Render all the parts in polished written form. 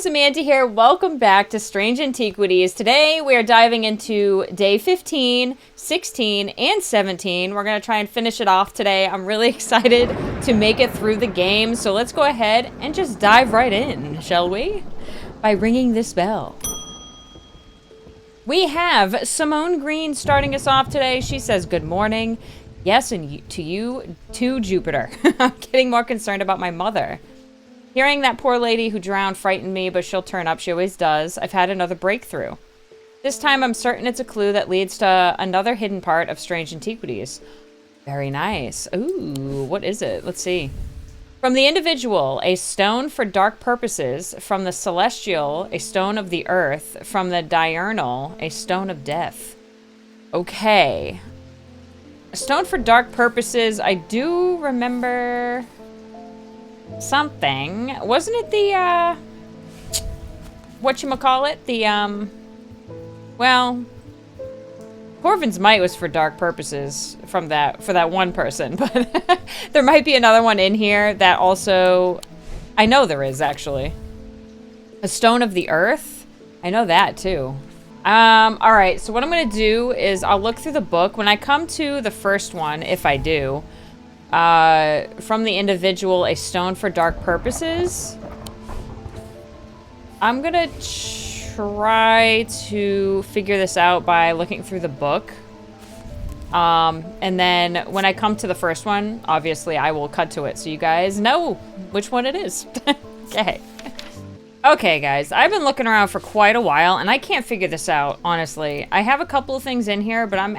guys, Amanda here. Welcome back to Strange Antiquities. Today we are diving into day 15, 16, and 17. We're going to try and finish it off today. I'm really excited to make it through the game. So let's go ahead and just dive right in, shall we? By ringing this bell. We have Simone Green starting us off today. She says, good morning. Yes, and to you, to Jupiter. I'm getting more concerned about my mother. Hearing that poor lady who drowned frightened me, but she'll turn up. She always does. I've had another breakthrough. This time I'm certain it's a clue that leads to another hidden part of Strange Antiquities. Very nice. Ooh, what is it? Let's see. From the individual, a stone for dark purposes. From the celestial, a stone of the earth. From the diurnal, a stone of death. Okay. A stone for dark purposes. I do remember something. Wasn't it the, whatchamacallit? The, well, Corvin's Might was for dark purposes for that one person, but there might be another one in here that also, I know there is actually. A stone of the earth? I know that too. All right, so what I'm gonna do is I'll look through the book. When I come to the first one, if I do, from the individual, a stone for dark purposes, I'm gonna try to figure this out by looking through the book. And then when I come to the first one, obviously I will cut to it so you guys know which one it is. Okay. Okay, guys, I've been looking around for quite a while and I can't figure this out, honestly. I have a couple of things in here, but I'm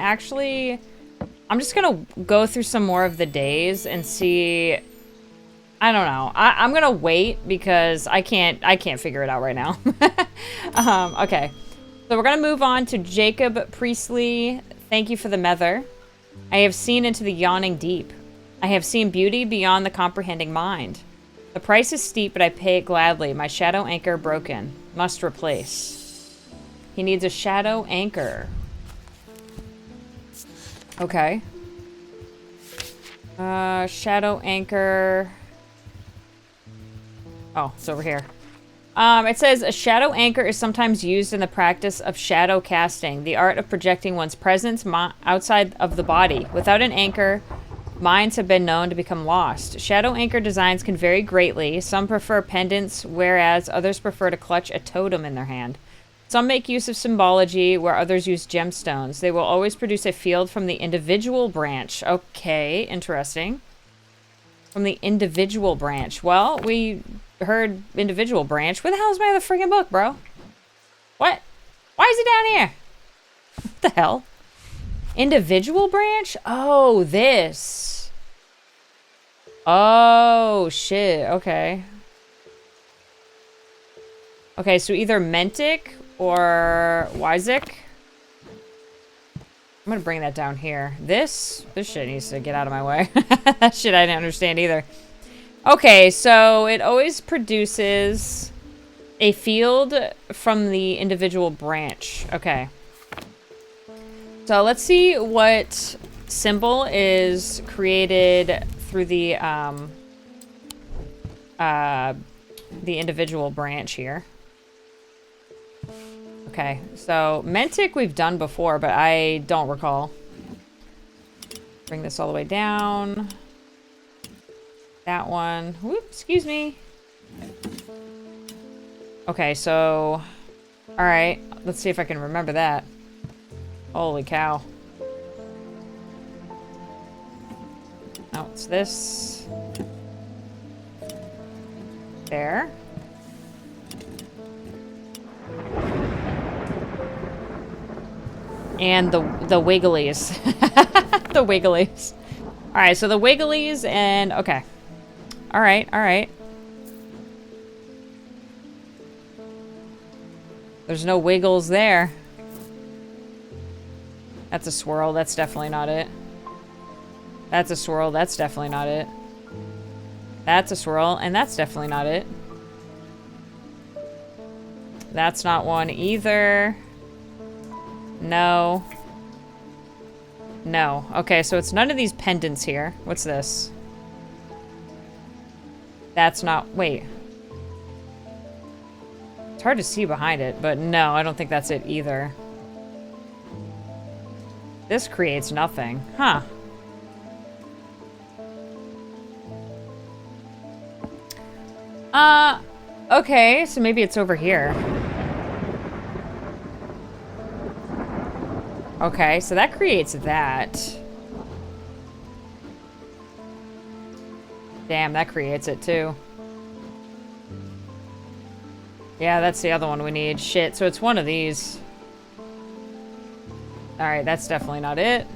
just gonna go through some more of the days and see. I don't know. I'm gonna wait because I can't figure it out right now. Okay, so we're gonna move on to Jacob Priestley. Thank you for the mether. I have seen into the yawning deep. I have seen beauty beyond the comprehending mind. The price is steep, but I pay it gladly. My shadow anchor broken. Must replace. He needs a shadow anchor. Okay. Shadow anchor. Oh, it's over here. It says, a shadow anchor is sometimes used in the practice of shadow casting, the art of projecting one's presence outside of the body. Without an anchor, minds have been known to become lost. Shadow anchor designs can vary greatly. Some prefer pendants, whereas others prefer to clutch a totem in their hand. Some make use of symbology, where others use gemstones. They will always produce a field from the individual branch. Okay, interesting. From the individual branch. Well, we heard individual branch. Where the hell is my other freaking book, bro? What? Why is it down here? What the hell? Individual branch? Oh, this. Oh, shit. Okay. Okay, so either Mentic or Wyzik. I'm gonna bring that down here. This shit needs to get out of my way. That shit I didn't understand either. Okay, so it always produces a field from the individual branch. Okay. So let's see what symbol is created through the individual branch here. Okay, so Mentic we've done before, but I don't recall. Bring this all the way down. That one. Whoop, excuse me. Okay, so... Alright, let's see if I can remember that. Holy cow. Oh, it's this. There. And the Wigglies. The Wigglies. Alright, so the Wigglies and... Okay. Alright, alright. There's no wiggles there. That's a swirl. That's definitely not it. That's a swirl. That's definitely not it. That's a swirl. And that's definitely not it. That's not one either. No. No. Okay, so it's none of these pendants here. What's this? That's not... Wait. hard to see behind it, but no, I don't think that's it either. This creates nothing. Huh. Okay, so maybe it's over here. Okay, so that creates that. Damn, that creates it too. Yeah, that's the other one we need. Shit, so it's one of these. Alright, that's definitely not it.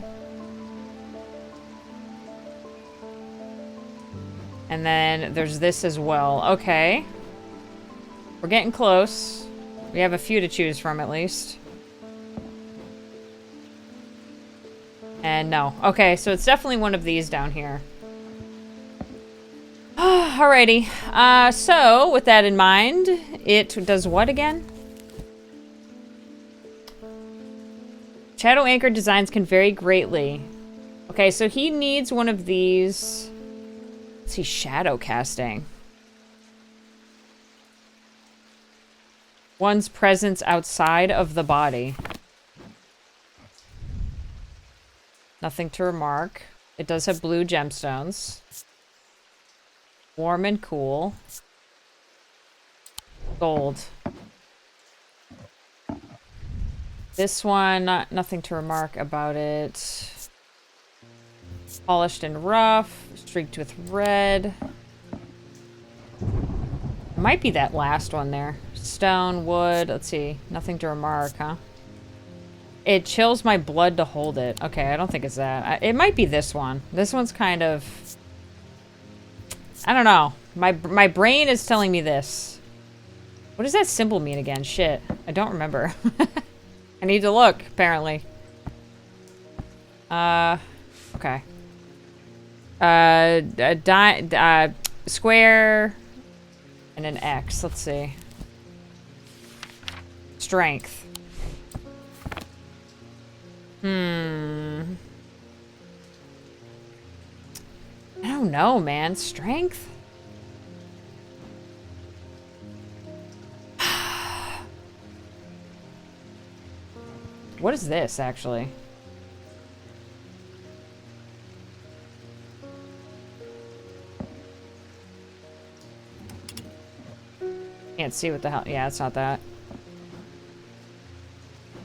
And then there's this as well. Okay. We're getting close. We have a few to choose from at least. And no. Okay, so it's definitely one of these down here. Alrighty. So, with that in mind, it does what again? Shadow anchor designs can vary greatly. Okay, so he needs one of these. Let's see, shadow casting. One's presence outside of the body. Nothing to remark. It does have blue gemstones. Warm and cool. Gold. This one, nothing to remark about it. Polished and rough. Streaked with red. Might be that last one there. Stone, wood. Let's see. Nothing to remark, huh? It chills my blood to hold it. Okay, I don't think it's that. It might be this one. This one's kind of... I don't know. My brain is telling me this. What does that symbol mean again? Shit. I don't remember. I need to look, apparently. Okay. Square and an X. Let's see. Strength. I don't know, man. Strength? What is this, actually? Can't see what the hell. Yeah, it's not that.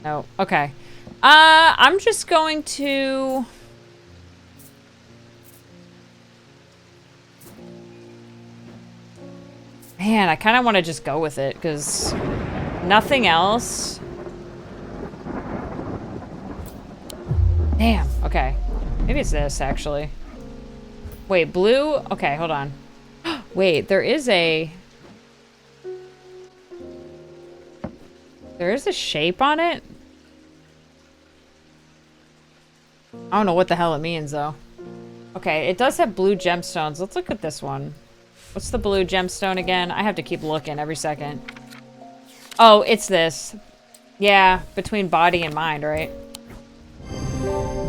No. Okay. I'm just going to... Man, I kind of want to just go with it, because nothing else... Damn, okay. Maybe it's this, actually. Wait, blue? Okay, hold on. Wait, there is a shape on it? I don't know what the hell it means, though. Okay, it does have blue gemstones. Let's look at this one. What's the blue gemstone again? I have to keep looking every second. Oh, it's this. Yeah, between body and mind, right?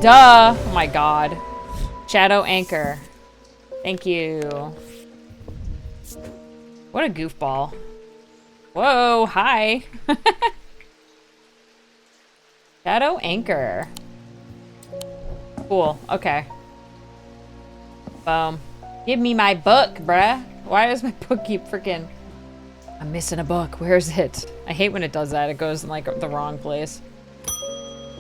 Duh! Oh my god. Shadow anchor. Thank you. What a goofball. Whoa, hi. Shadow anchor. Cool, okay. Boom. Give me my book, bruh. Why does my book keep freaking... I'm missing a book. Where is it? I hate when it does that. It goes in, like, the wrong place.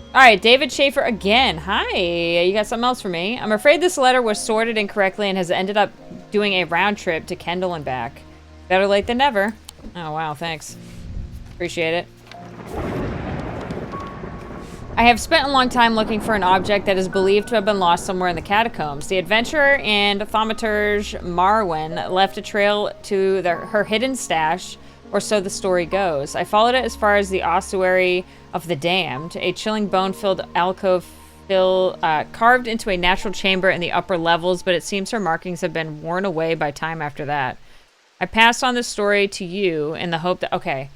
Alright, David Schaefer again. Hi, you got something else for me? I'm afraid this letter was sorted incorrectly and has ended up doing a round trip to Kendall and back. Better late than never. Oh, wow, thanks. Appreciate it. I have spent a long time looking for an object that is believed to have been lost somewhere in the catacombs. The adventurer and thaumaturge Marwyn left a trail to her hidden stash, or so the story goes. I followed it as far as the ossuary of the damned, a chilling bone-filled alcove carved into a natural chamber in the upper levels, but it seems her markings have been worn away by time after that. I passed on this story to you in the hope that... Okay,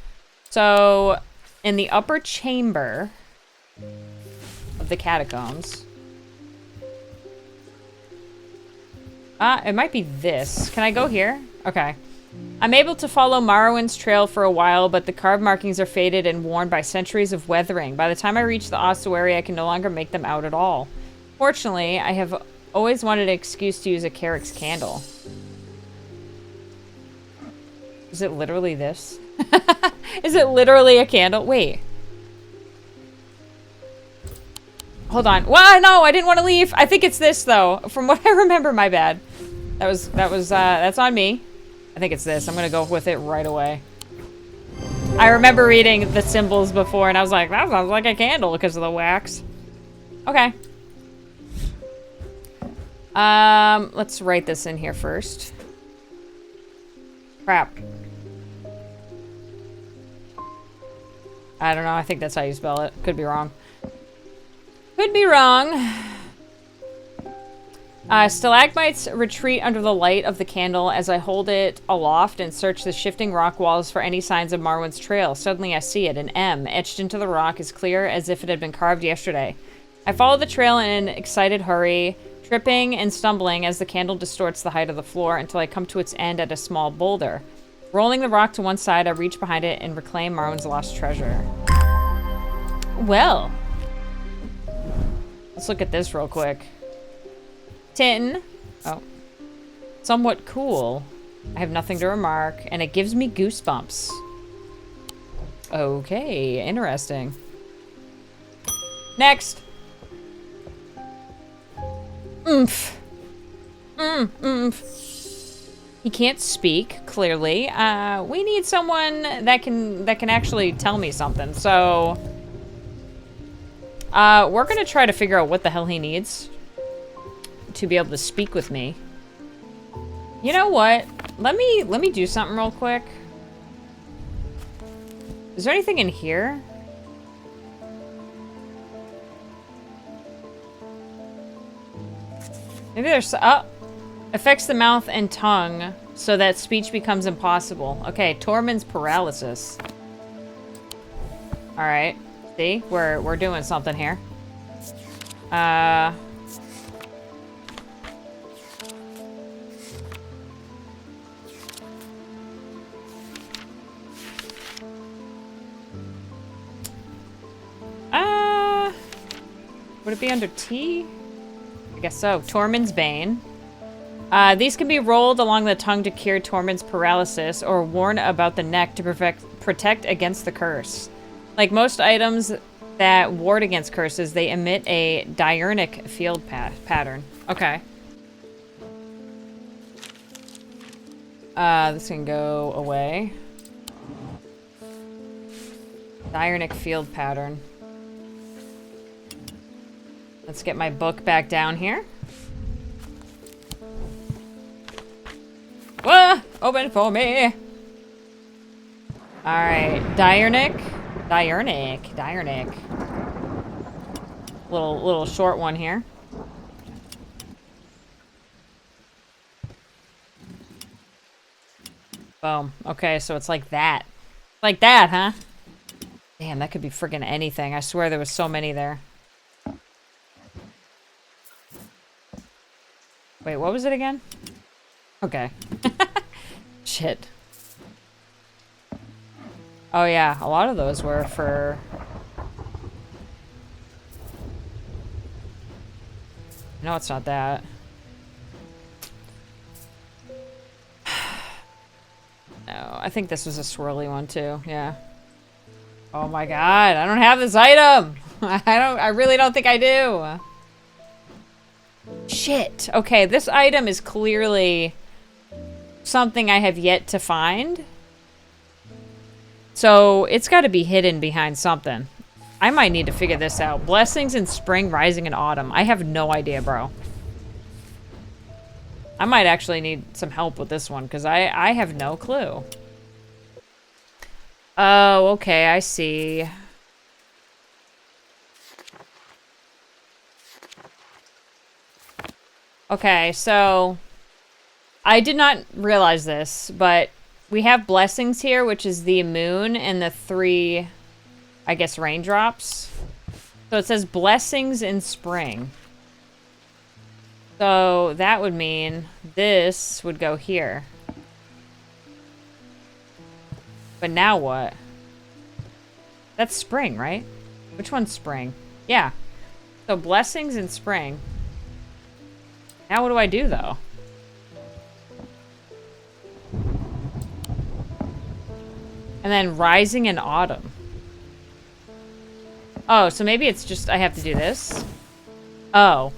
so in the upper chamber of the catacombs... it might be this. Can I go here? Okay. I'm able to follow Morrowind's trail for a while, but the carved markings are faded and worn by centuries of weathering. By the time I reach the ossuary, I can no longer make them out at all. Fortunately, I have always wanted an excuse to use a Carrick's candle. Is it literally this? Is it literally a candle? Wait. Hold on. Well, no, I didn't want to leave. I think it's this, though. From what I remember, my bad. That's on me. I think it's this. I'm gonna go with it right away. I remember reading the symbols before, and I was like, that sounds like a candle because of the wax. Okay. Let's write this in here first. Crap. I don't know. I think that's how you spell it. Could be wrong. Could be wrong. Stalagmites retreat under the light of the candle as I hold it aloft and search the shifting rock walls for any signs of Morrowind's trail. Suddenly I see it, an M, etched into the rock as clear as if it had been carved yesterday. I follow the trail in an excited hurry, tripping and stumbling as the candle distorts the height of the floor until I come to its end at a small boulder. Rolling the rock to one side, I reach behind it and reclaim Morrowind's lost treasure. Well. Let's look at this real quick. Tin. Oh. Somewhat cool. I have nothing to remark, and it gives me goosebumps. Okay, interesting. Next. Oomph. Oomph. He can't speak, clearly. We need someone that can actually tell me something, so... we're gonna try to figure out what the hell he needs to be able to speak with me. You know what? Let me do something real quick. Is there anything in here? Maybe there's... Oh! Affects the mouth and tongue so that speech becomes impossible. Okay, Tormund's paralysis. Alright. See? We're doing something here. Would it be under T? I guess so. Tormund's Bane. These can be rolled along the tongue to cure Tormund's paralysis or worn about the neck to protect against the curse. Like most items that ward against curses, they emit a diurnic field pattern. Okay. This can go away. Diurnic field pattern. Let's get my book back down here. Whoa! Open for me! Alright, Diurnic. Little short one here. Boom. Okay, so it's like that. Like that, huh? Damn, that could be friggin' anything. I swear there was so many there. Wait, what was it again? Okay. Shit. Oh yeah, a lot of those were for... No, it's not that. No, I think this was a swirly one too, yeah. Oh my god, I don't have this item! I really don't think I do. Shit. Okay, this item is clearly something I have yet to find. So, it's got to be hidden behind something. I might need to figure this out. Blessings in spring, rising in autumn. I have no idea, bro. I might actually need some help with this one, because I have no clue. Oh, okay, I see. Okay, so I did not realize this, but we have blessings here, which is the moon and the 3, I guess, raindrops. So it says blessings in spring. So that would mean this would go here. But now what? That's spring, right? Which one's spring? Yeah. So blessings in spring. Now what do I do, though? And then rising in autumn. Oh, so maybe it's just I have to do this? Oh.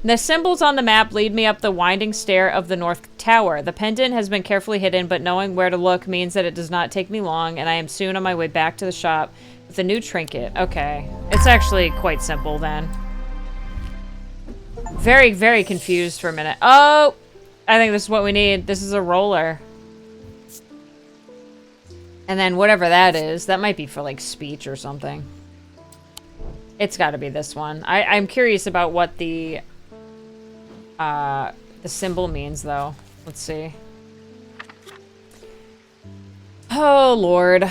The symbols on the map lead me up the winding stair of the North Tower. The pendant has been carefully hidden, but knowing where to look means that it does not take me long, and I am soon on my way back to the shop with a new trinket. Okay. It's actually quite simple, then. Very, very confused for a minute. Oh! I think this is what we need. This is a roller. And then whatever that is, that might be for, like, speech or something. It's gotta be this one. I'm curious about what the symbol means, though. Let's see. Oh, Lord.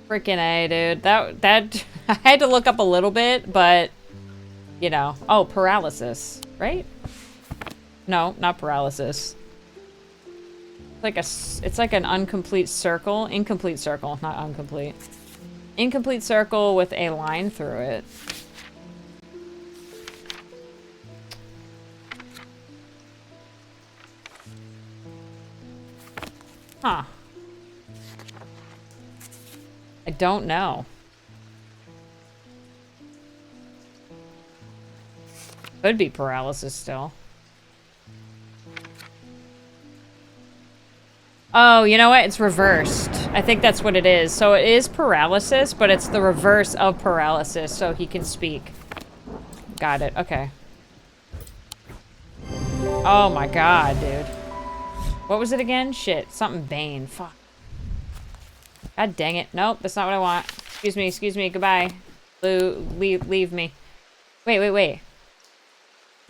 Freaking A, dude. That I had to look up a little bit, but, you know. Oh, paralysis, right? No, not paralysis. It's like an incomplete circle. Incomplete circle, not incomplete. Incomplete circle with a line through it. Huh. I don't know. Could be paralysis still. Oh, you know what? It's reversed. I think that's what it is. So it is paralysis, but it's the reverse of paralysis, so he can speak. Got it. Okay. Oh my god, dude. What was it again? Shit. Something Bane. Fuck. God dang it. Nope, that's not what I want. Excuse me. Goodbye. Leave me. Wait.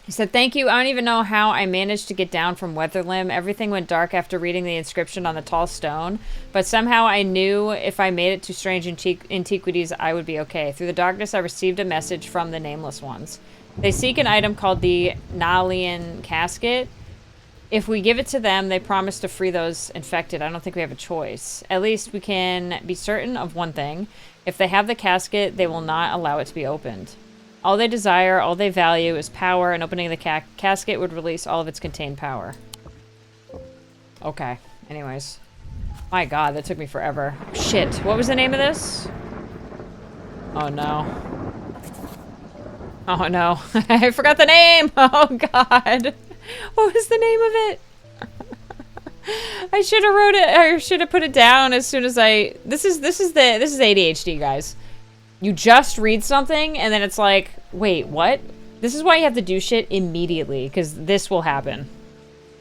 He said, thank you. I don't even know how I managed to get down from Weatherlimb. Everything went dark after reading the inscription on the tall stone. But somehow I knew if I made it to strange antiquities, I would be okay. Through the darkness, I received a message from the Nameless Ones. They seek an item called the Nalian Casket. If we give it to them, they promise to free those infected. I don't think we have a choice. At least we can be certain of one thing. If they have the casket, they will not allow it to be opened. All they desire, all they value is power, and opening the casket would release all of its contained power. Okay. Anyways. My god, that took me forever. Shit. What was the name of this? Oh, no. Oh, no. I forgot the name! Oh, god. What was the name of it? I should have wrote it, or should have put it down as soon as I... This is ADHD, guys. You just read something, and then it's like, wait, what? This is why you have to do shit immediately, because this will happen.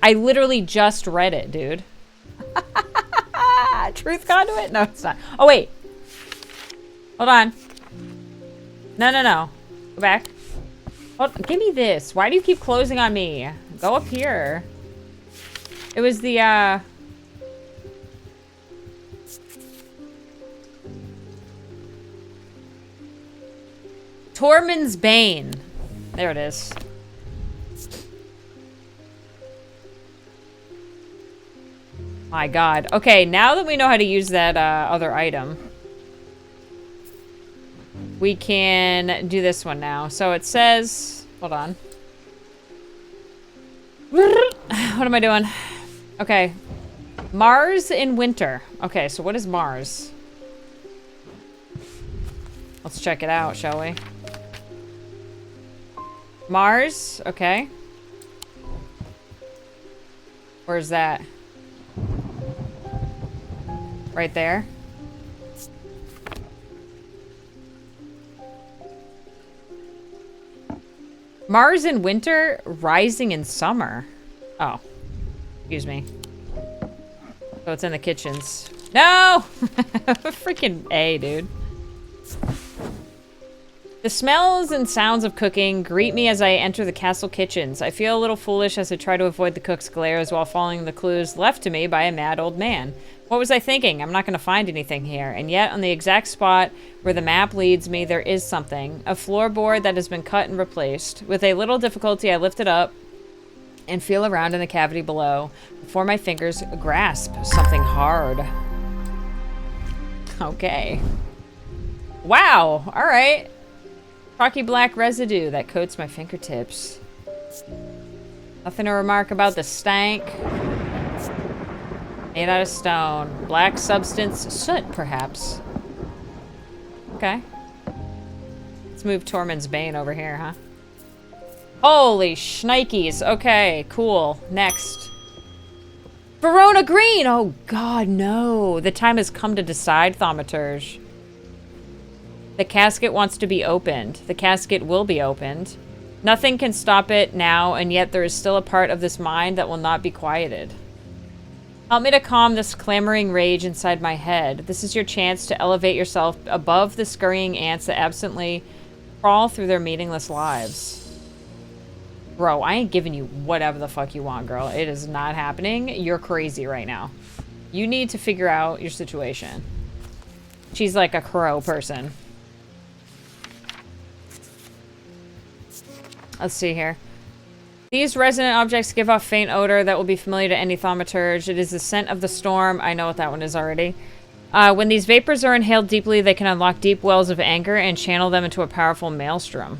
I literally just read it, dude. Truth conduit? No, it's not. Oh, wait. Hold on. No. Go back. Give me this. Why do you keep closing on me? Go up here. It was the, Tormund's Bane. There it is. My god. Okay, now that we know how to use that other item, we can do this one now. So it says... Hold on. What am I doing? Okay. Mars in winter. Okay, so what is Mars? Let's check it out, shall we? Mars, okay. Where's that? Right there. Mars in winter, rising in summer. Oh. Excuse me. So it's in the kitchens. No! Freaking A, dude. The smells and sounds of cooking greet me as I enter the castle kitchens. I feel a little foolish as I try to avoid the cook's glares while following the clues left to me by a mad old man. What was I thinking? I'm not going to find anything here. And yet, on the exact spot where the map leads me, there is something. A floorboard that has been cut and replaced. With a little difficulty, I lift it up and feel around in the cavity below before my fingers grasp something hard. Okay. Wow. All right. Chalky black residue that coats my fingertips. Nothing to remark about the stank. Made out of stone. Black substance. Soot, perhaps. Okay. Let's move Tormund's Bane over here, huh? Holy shnikes. Okay, cool. Next. Verona Green! Oh god, no. The time has come to decide, Thaumaturge. The casket wants to be opened. The casket will be opened. Nothing can stop it now, and yet there is still a part of this mind that will not be quieted. Help me to calm this clamoring rage inside my head. This is your chance to elevate yourself above the scurrying ants that absently crawl through their meaningless lives. Bro, I ain't giving you whatever the fuck you want, girl. It is not happening. You're crazy right now. You need to figure out your situation. She's like a crow person. Let's see here. These resonant objects give off faint odor that will be familiar to any thaumaturge. It is the scent of the storm. I know what that one is already. When these vapors are inhaled deeply, they can unlock deep wells of anger and channel them into a powerful maelstrom.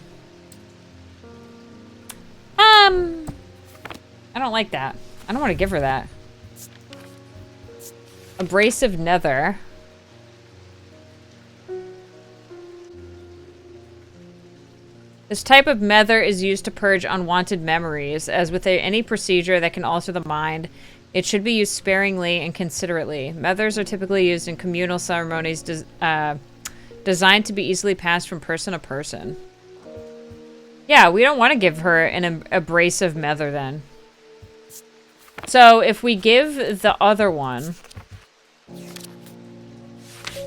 I don't like that. I don't want to give her that. Abrasive nether. This type of nether is used to purge unwanted memories. As with any procedure that can alter the mind, it should be used sparingly and considerately. Nethers are typically used in communal ceremonies designed to be easily passed from person to person. Yeah, we don't want to give her an abrasive nether then. So if we give the other one,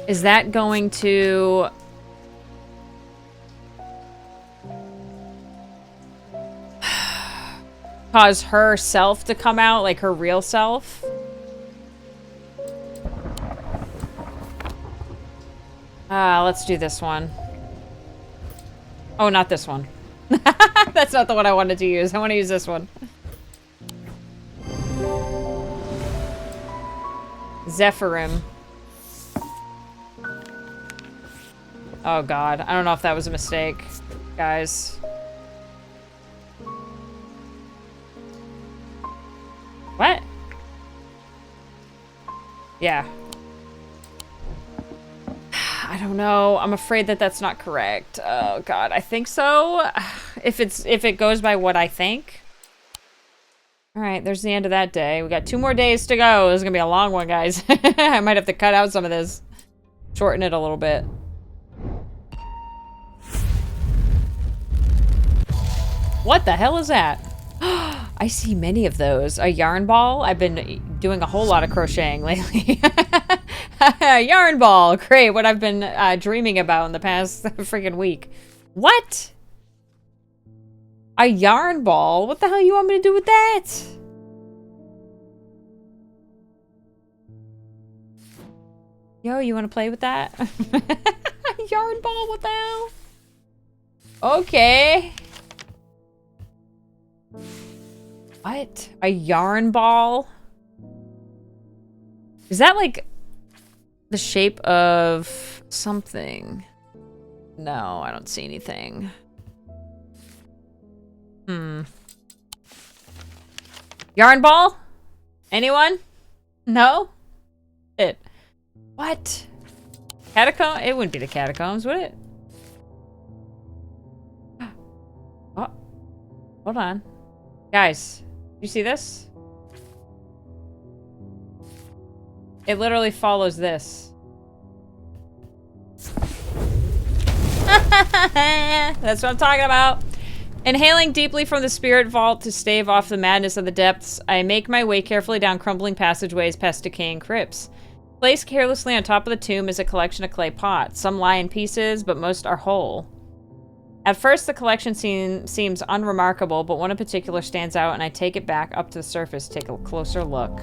is that going to... cause herself to come out, like her real self? Let's do this one. Oh, not this one. That's not the one I wanted to use. I want to use this one. Zephyrim. Oh god. I don't know if that was a mistake, guys. What? Yeah. I don't know. I'm afraid that that's not correct. Oh god, I think so. If it goes by what I think. All right, there's the end of that day. We got 2 more days to go. This is gonna be a long one, guys. I might have to cut out some of this. Shorten it a little bit. What the hell is that? I see many of those. A yarn ball? I've been doing a whole lot of crocheting lately. Yarn ball! Great, what I've been dreaming about in the past freaking week. What? A yarn ball? What the hell you want me to do with that? Yo, you want to play with that? Yarn ball? What the hell? Okay. What? A yarn ball? Is that like the shape of something? No, I don't see anything. Yarn ball? Anyone? No? What? Catacomb? It wouldn't be the catacombs, would it? Oh. Hold on. Guys, you see this? It literally follows this. That's what I'm talking about. Inhaling deeply from the spirit vault to stave off the madness of the depths, I make my way carefully down crumbling passageways past decaying crypts. Placed carelessly on top of the tomb is a collection of clay pots. Some lie in pieces, but most are whole. At first, the collection seems unremarkable, but one in particular stands out, and I take it back up to the surface to take a closer look.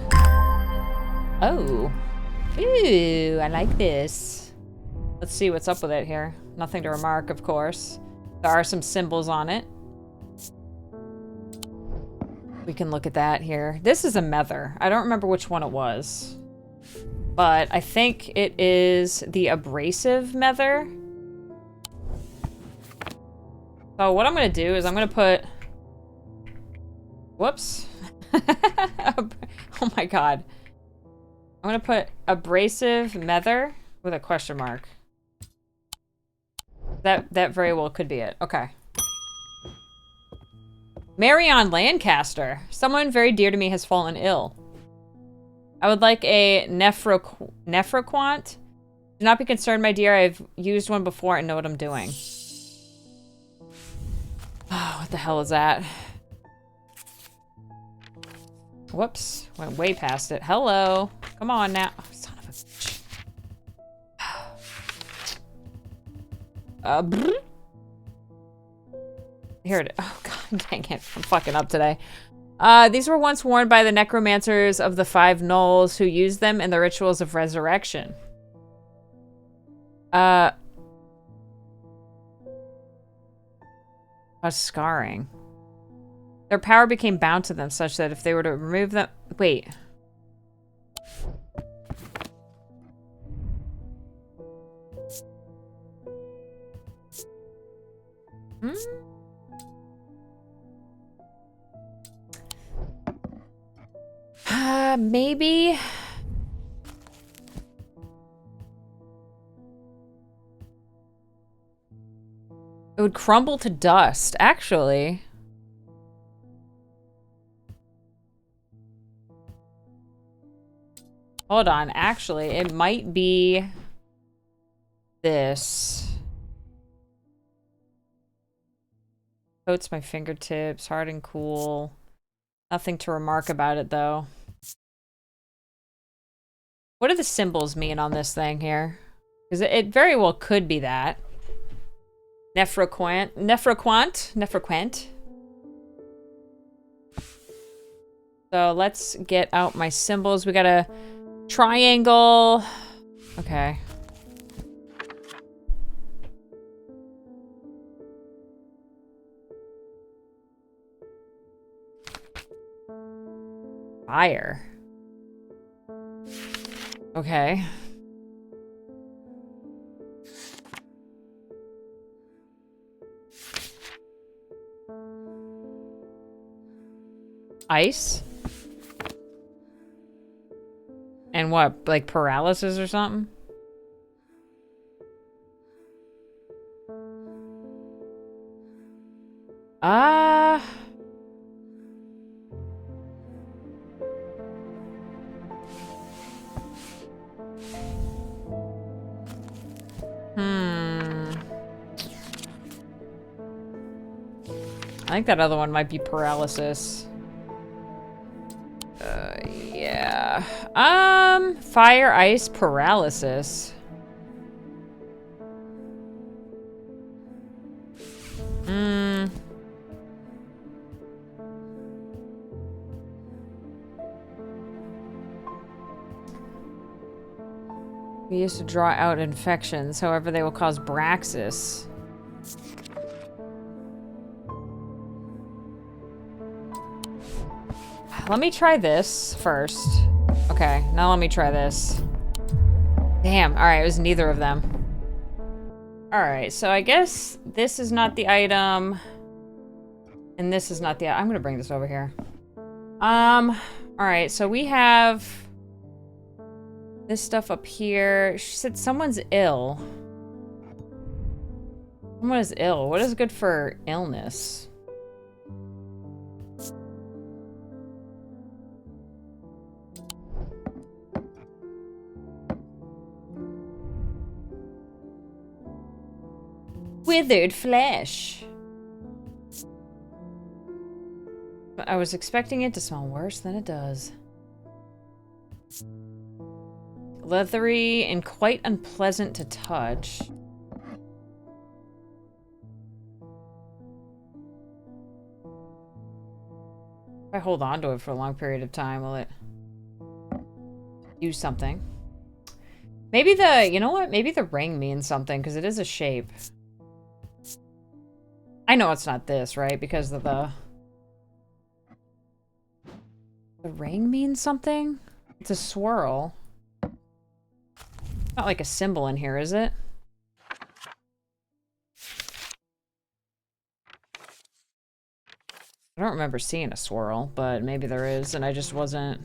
Oh. Ooh, I like this. Let's see what's up with it here. Nothing to remark, of course. There are some symbols on it. We can look at that here. This is a nether. I don't remember which one it was. But I think it is the abrasive nether. So what I'm going to do is I'm going to put... Whoops. Oh my god. I'm going to put abrasive nether with a question mark. That very well could be it. Okay. Marion Lancaster. Someone very dear to me has fallen ill. I would like a nephroquant. Do not be concerned, my dear. I've used one before and know what I'm doing. Oh, what the hell is that? Whoops. Went way past it. Hello. Come on now. Oh, son of a bitch. Here it is. Oh, god dang it. I'm fucking up today. These were once worn by the necromancers of the Five Knolls who used them in the rituals of resurrection. Scarring. Their power became bound to them such that if they were to remove them... Wait. Maybe... It would crumble to dust, actually. Hold on, actually, it might be this. Coats my fingertips, hard and cool. Nothing to remark about it, though. What do the symbols mean on this thing here? Because it very well could be that. Nephroquant. So let's get out my symbols. We got a triangle. Okay. Fire. Okay. Ice? And what, like paralysis or something? I think that other one might be paralysis. Yeah. Fire, ice, paralysis. We used to draw out infections, however they will cause Braxis. Let me try this first. Okay, now let me try this. Damn, alright, it was neither of them. Alright, so I guess this is not the item. And this is not the item. I'm gonna bring this over here. Alright, so we have this stuff up here. She said someone's ill. Someone is ill. What is good for illness? Withered flesh. I was expecting it to smell worse than it does. Leathery and quite unpleasant to touch. If I hold on to it for a long period of time, will it do something? Maybe the, you know what? Maybe the ring means something because it is a shape. I know it's not this, right? Because of the ring means something? It's a swirl. Not like a symbol in here, is it? I don't remember seeing a swirl, but maybe there is, and I just wasn't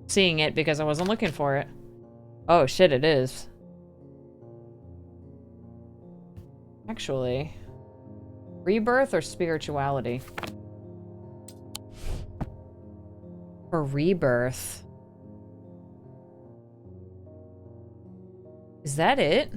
seeing it because I wasn't looking for it. Oh shit, it is. Actually, rebirth or spirituality? For rebirth. Is that it?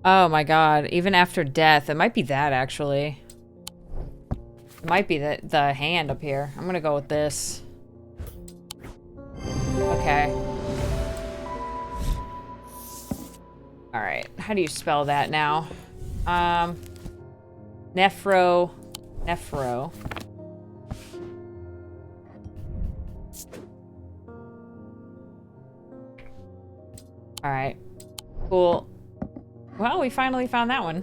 Oh my god, even after death. It might be that, actually. It might be the hand up here. I'm gonna go with this. Okay. Alright, how do you spell that now? Nephro. Alright. Cool. Well, we finally found that one.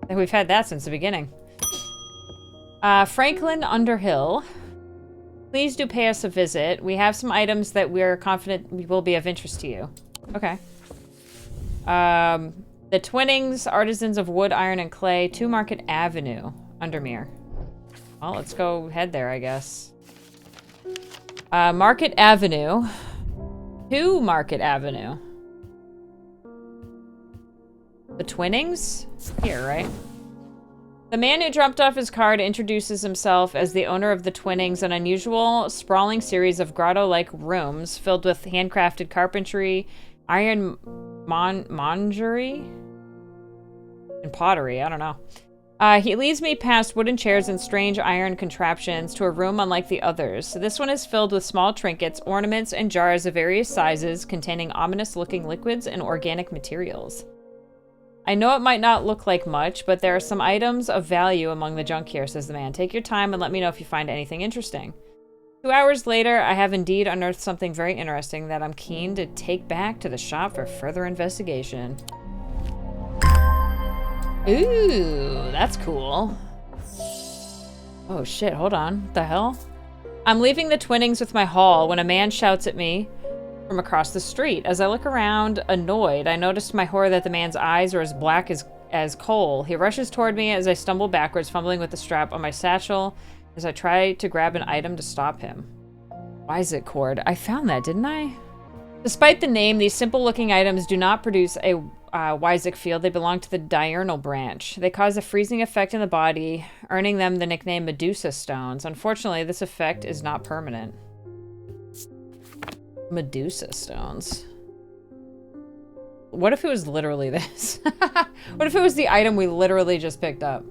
We've had that since the beginning. Franklin Underhill. Please do pay us a visit. We have some items that we're confident will be of interest to you. Okay. The Twinnings, Artisans of Wood, Iron, and Clay, 2 Market Avenue, Undermere. Well, let's go head there, I guess. Market Avenue. 2 Market Avenue. The Twinnings? Here, right? The man who dropped off his card introduces himself as the owner of the Twinnings, an unusual, sprawling series of grotto-like rooms filled with handcrafted carpentry, iron mongery, and pottery. I don't know. He leads me past wooden chairs and strange iron contraptions to a room unlike the others. This one is filled with small trinkets, ornaments, and jars of various sizes containing ominous-looking liquids and organic materials. I know it might not look like much, but there are some items of value among the junk here, says the man. Take your time and let me know if you find anything interesting. 2 hours later, I have indeed unearthed something very interesting that I'm keen to take back to the shop for further investigation. Ooh, that's cool. Oh shit, hold on. What the hell? I'm leaving the Twinnings with my haul when a man shouts at me from across the street. As I look around, annoyed, I notice to my horror that the man's eyes are as black as coal. He rushes toward me as I stumble backwards, fumbling with the strap on my satchel as I try to grab an item to stop him. Why is it cord? I found that, didn't I? Despite the name, these simple-looking items do not produce a Wyzik field. They belong to the diurnal branch. They cause a freezing effect in the body, earning them the nickname Medusa stones. Unfortunately, this effect is not permanent. Medusa stones. What if it was literally this? What if it was the item we literally just picked up?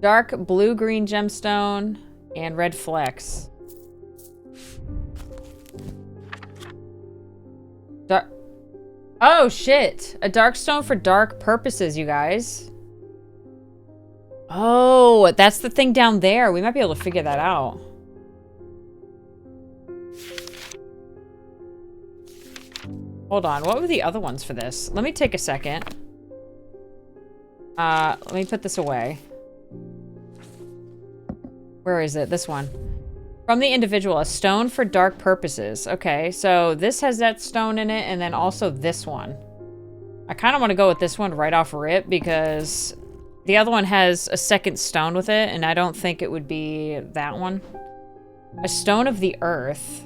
Dark blue-green gemstone and red flecks. Dark. Oh shit! A dark stone for dark purposes, you guys. Oh, that's the thing down there. We might be able to figure that out. Hold on. What were the other ones for this? Let me take a second. Let me put this away. Where is it? This one. From the individual, a stone for dark purposes. Okay, so this has that stone in it, and then also this one. I kind of want to go with this one right off rip because the other one has a second stone with it, and I don't think it would be that one. A stone of the earth.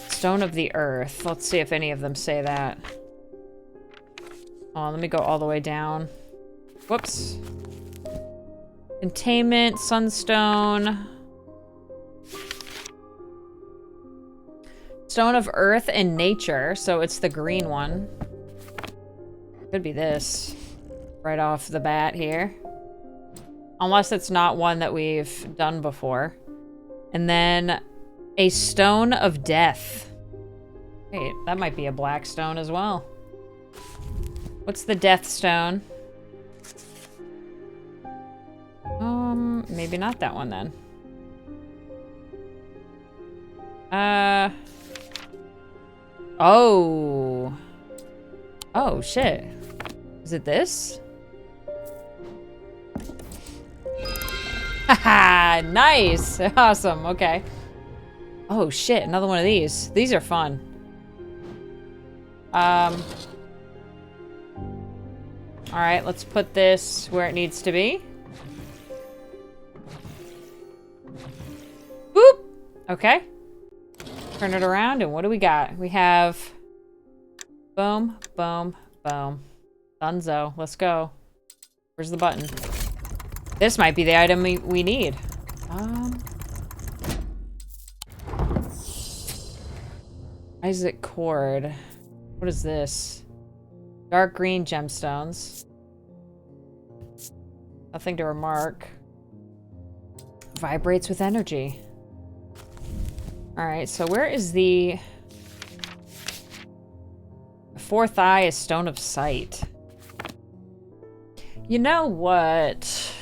Stone of the earth. Let's see if any of them say that. Oh, let me go all the way down. Whoops. Containment, sunstone. Stone of earth and nature, so it's the green one. Could be this. Right off the bat here. Unless it's not one that we've done before. And then a stone of death. Wait, that might be a black stone as well. What's the death stone? Maybe not that one then. Oh. Oh, shit. Is it this? Haha, nice. Awesome, okay. Oh, shit, another one of these. These are fun. Alright, let's put this where it needs to be. Boop! Okay. Turn it around, and what do we got? We have... Boom, boom, boom. Dunzo. Let's go. Where's the button? This might be the item we need. Isaac cord. What is this? Dark green gemstones. Nothing to remark. Vibrates with energy. Alright, so where is the... Fourth eye is stone of sight. You know what?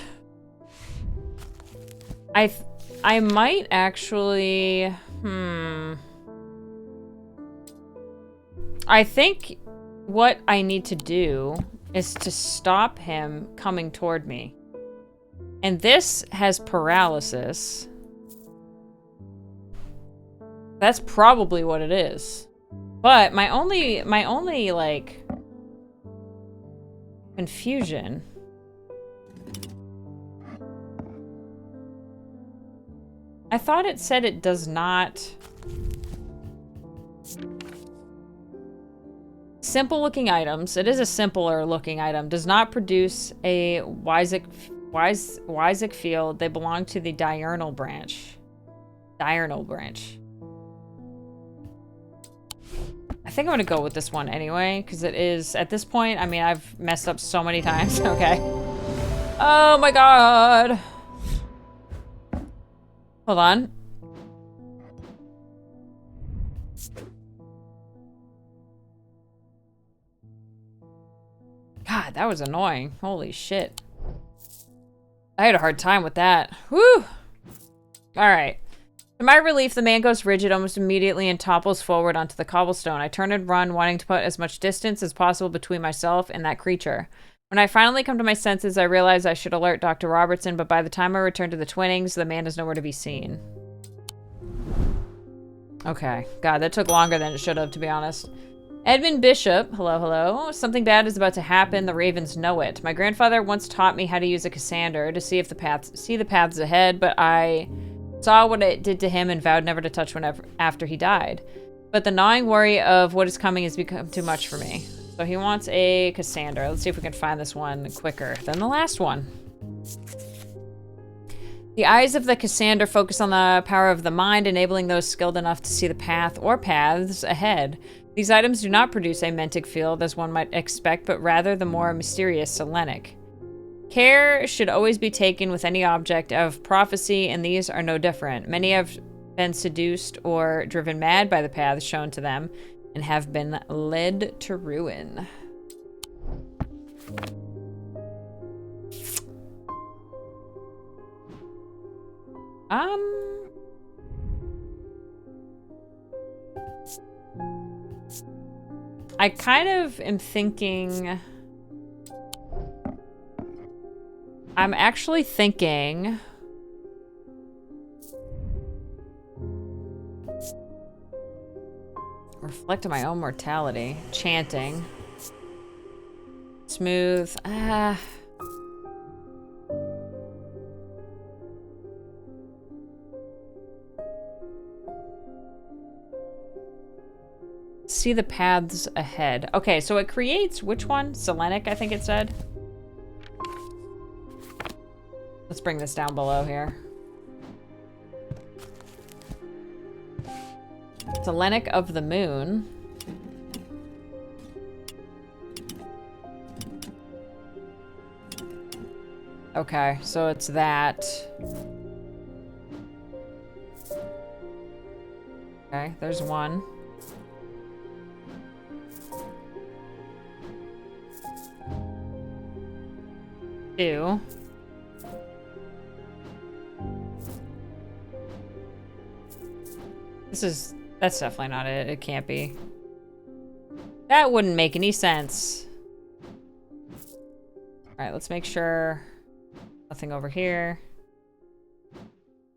I might actually... I think what I need to do is to stop him coming toward me. And this has paralysis. That's probably what it is. But my only like confusion. I thought it said it does not. Simple looking items. It is a simpler looking item. Does not produce a Wysick field. They belong to the diurnal branch. Diurnal branch. I think I'm gonna go with this one anyway, because it is, at this point, I mean, I've messed up so many times. Okay. Oh my god. Hold on. God, that was annoying. Holy shit. I had a hard time with that. Whew. Alright. To my relief, the man goes rigid almost immediately and topples forward onto the cobblestone. I turn and run, wanting to put as much distance as possible between myself and that creature. When I finally come to my senses, I realize I should alert Dr. Robertson, but by the time I return to the Twinnings, the man is nowhere to be seen. Okay. God, that took longer than it should have, to be honest. Edmund Bishop, hello, hello. Something bad is about to happen. The Ravens know it. My grandfather once taught me how to use a Cassander to see the paths ahead, but I saw what it did to him and vowed never to touch one after he died. But the gnawing worry of what is coming has become too much for me. So he wants a Cassander. Let's see if we can find this one quicker than the last one. The eyes of the Cassander focus on the power of the mind, enabling those skilled enough to see the path or paths ahead. These items do not produce a mentic field as one might expect, but rather the more mysterious Selenic. Care should always be taken with any object of prophecy, and these are no different. Many have been seduced or driven mad by the paths shown to them, and have been led to ruin. I kind of am thinking... I'm actually thinking... Reflect on my own mortality. Chanting. Smooth. See the paths ahead. Okay, so it creates which one? Selenic, I think it said. Let's bring this down below here. Selenic of the moon. Okay, so it's that. Okay, there's one. Two. That's definitely not it. It can't be. That wouldn't make any sense. Alright, let's make sure nothing over here.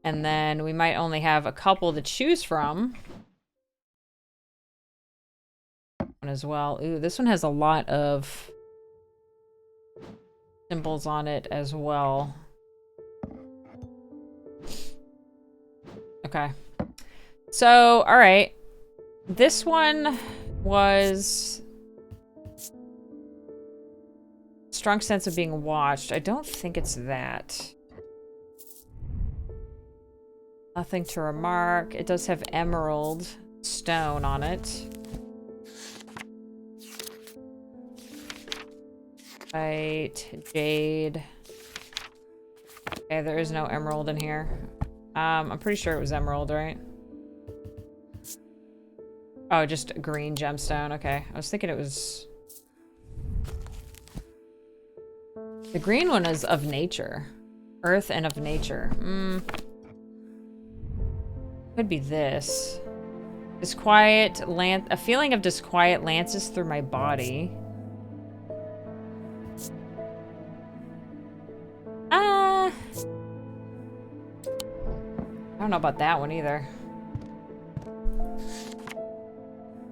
And then we might only have a couple to choose from. One as well. Ooh, this one has a lot of symbols on it as well. Okay. So, alright. This one was strong sense of being watched. I don't think it's that. Nothing to remark. It does have emerald stone on it. Right, jade. Okay, there is no emerald in here. I'm pretty sure it was emerald, right? Oh, just a green gemstone. Okay, I was thinking it was... The green one is of nature. Earth and of nature. Could be this. A feeling of disquiet lances through my body. I don't know about that one either.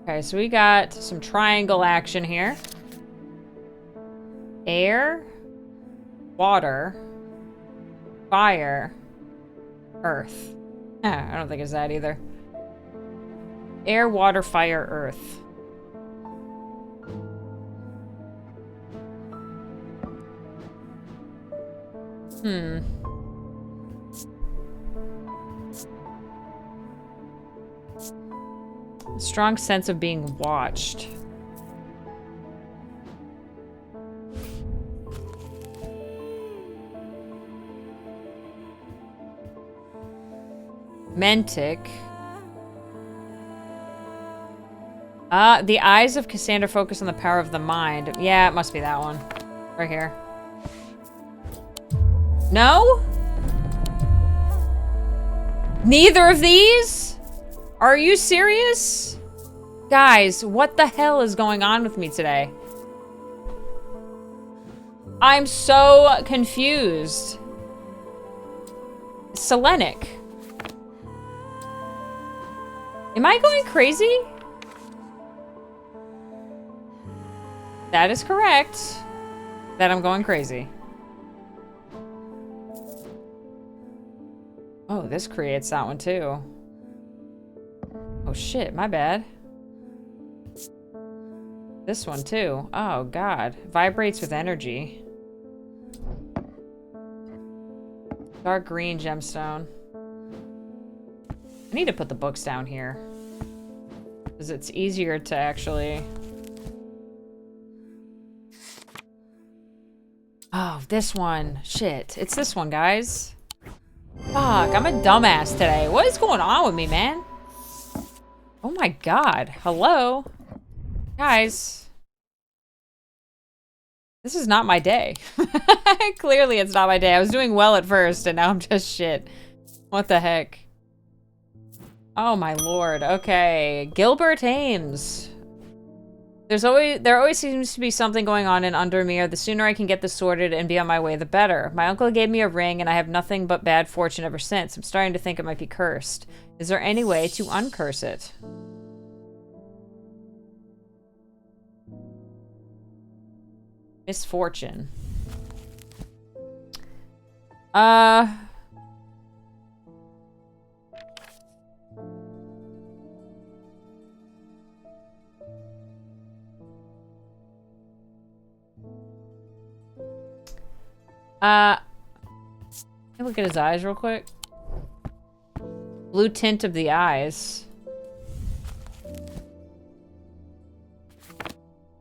Okay, so we got some triangle action here. Air, water, fire, earth. I don't think it's that either. Air, water, fire, earth. A strong sense of being watched. Mentic. The eyes of Cassandra focus on the power of the mind. Yeah, it must be that one. Right here. No? Neither of these? Are you serious? Guys, what the hell is going on with me today? I'm so confused. Selenic. Am I going crazy? That is correct. That I'm going crazy. Oh, this creates that one too. Oh shit, my bad. This one too. Oh god. Vibrates with energy. Dark green gemstone. I need to put the books down here. Because it's easier to actually... Oh, this one. Shit. It's this one, guys. Fuck, I'm a dumbass today. What is going on with me, man? Oh my god. Hello? Guys. This is not my day. Clearly it's not my day. I was doing well at first, and now I'm just shit. What the heck? Oh my lord. Okay. Gilbert Ames. There always seems to be something going on in Undermere. The sooner I can get this sorted and be on my way, the better. My uncle gave me a ring, and I have nothing but bad fortune ever since. I'm starting to think it might be cursed. Is there any way to uncurse it? Misfortune. Can I look at his eyes real quick? Blue tint of the eyes.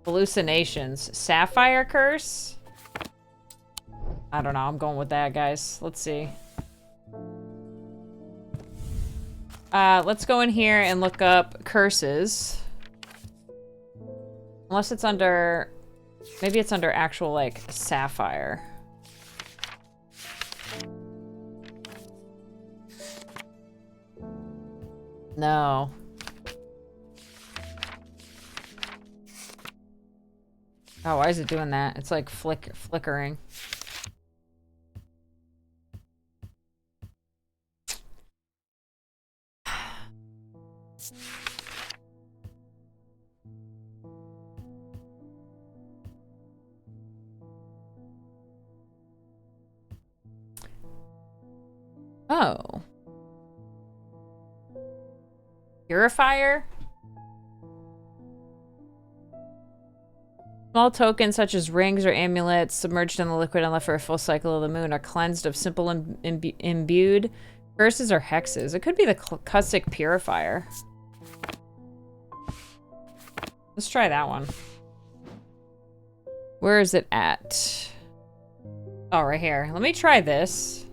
Hallucinations. Sapphire curse? I don't know. I'm going with that, guys. Let's see. Let's go in here and look up curses. Unless it's under... Maybe it's under actual, like, sapphire. No. Oh, why is it doing that? It's like flickering. Oh. Purifier? Small tokens such as rings or amulets submerged in the liquid and left for a full cycle of the moon are cleansed of simple imbued curses or hexes. It could be the Cusic Purifier. Let's try that one. Where is it at? Oh, right here. Let me try this.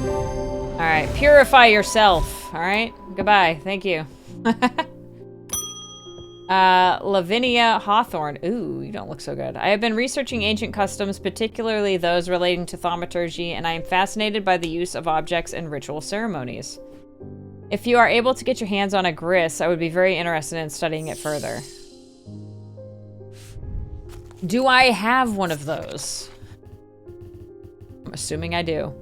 Alright, purify yourself. Alright, goodbye. Thank you. Lavinia Hawthorne. Ooh, you don't look so good. I have been researching ancient customs, particularly those relating to thaumaturgy, and I am fascinated by the use of objects in ritual ceremonies. If you are able to get your hands on a gris, I would be very interested in studying it further. Do I have one of those? I'm assuming I do.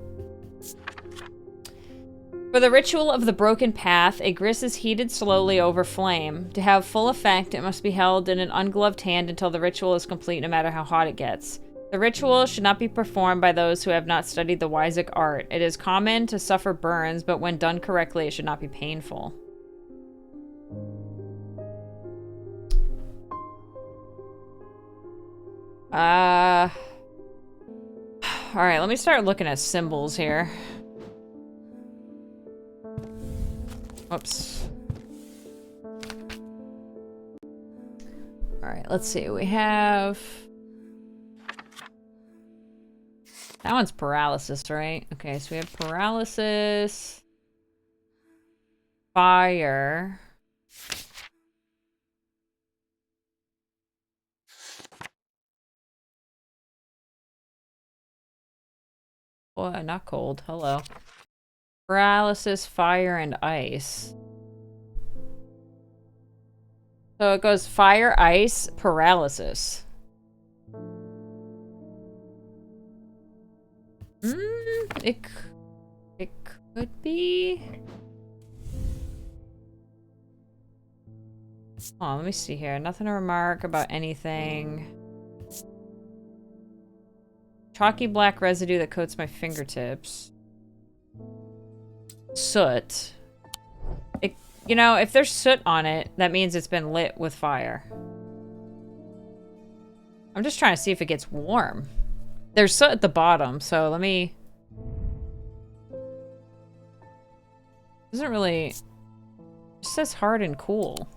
For the ritual of the broken path, a gris is heated slowly over flame. To have full effect, it must be held in an ungloved hand until the ritual is complete, no matter how hot it gets. The ritual should not be performed by those who have not studied the Wysick art. It is common to suffer burns, but when done correctly, it should not be painful. Alright, let me start looking at symbols here. Whoops. Alright, let's see. We have... That one's paralysis, right? Okay, so we have paralysis. Fire. Boy, not cold. Hello. Paralysis, fire, and ice. So it goes fire, ice, paralysis. It could be. Oh, let me see here. Nothing to remark about anything. Chalky black residue that coats my fingertips. Soot. You know, if there's soot on it, that means it's been lit with fire. I'm just trying to see if it gets warm. There's soot at the bottom, so let me... Doesn't really... It just says hard and cool.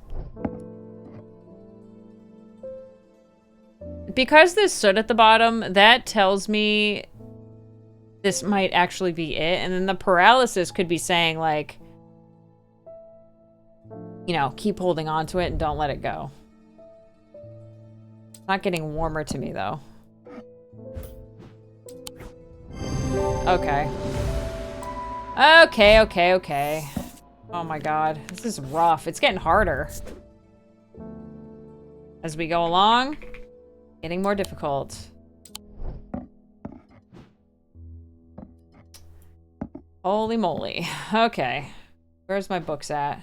Because there's soot at the bottom, that tells me this might actually be it. And then the paralysis could be saying, like, you know, keep holding on to it and don't let it go. It's not getting warmer to me, though. Okay. Okay. Oh my god. This is rough. It's getting harder. As we go along, getting more difficult. Holy moly. Okay. Where's my books at?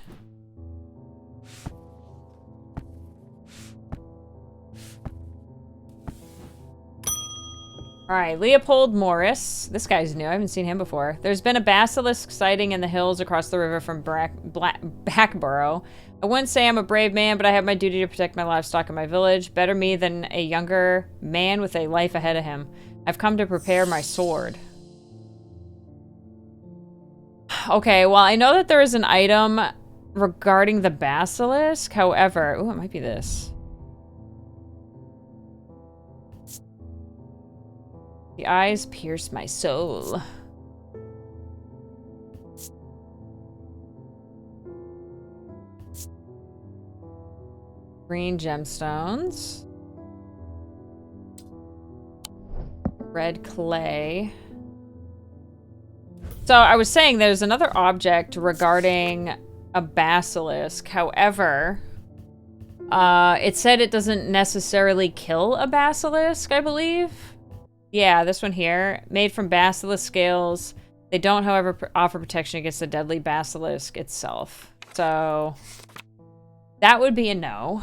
Alright, Leopold Morris. This guy's new. I haven't seen him before. There's been a basilisk sighting in the hills across the river from Backborough. I wouldn't say I'm a brave man, but I have my duty to protect my livestock in my village. Better me than a younger man with a life ahead of him. I've come to prepare my sword. Okay, well, I know that there is an item regarding the basilisk. However... Ooh, it might be this. The eyes pierce my soul. Green gemstones. Red clay. So I was saying there's another object regarding a basilisk. However, It said it doesn't necessarily kill a basilisk, I believe. Yeah, this one here. Made from basilisk scales. They don't, however, offer protection against the deadly basilisk itself. So, that would be a no.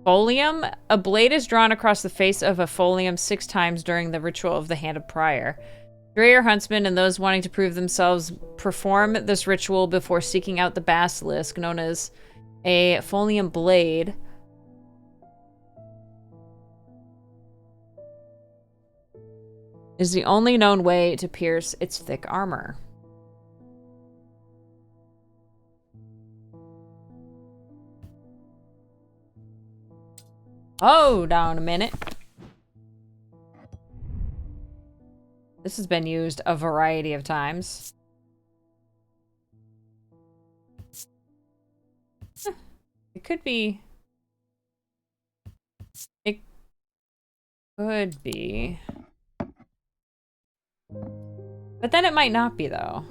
Folium. A blade is drawn across the face of a folium 6 times during the ritual of the Hand of Prior. Dreyer huntsmen and those wanting to prove themselves perform this ritual before seeking out the basilisk, known as a folium blade. Is the only known way to pierce its thick armor. Hold on a minute. This has been used a variety of times. It could be... It could be... But then it might not be, though.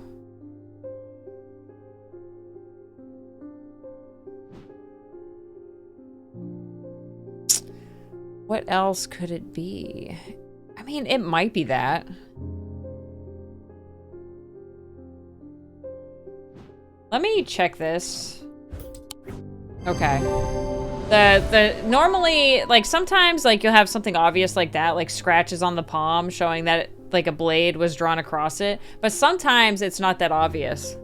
What else could it be? I mean, it might be that. Let me check this. Okay. Normally, like, sometimes, like, you'll have something obvious like that, like scratches on the palm showing that, like, a blade was drawn across it. But sometimes it's not that obvious.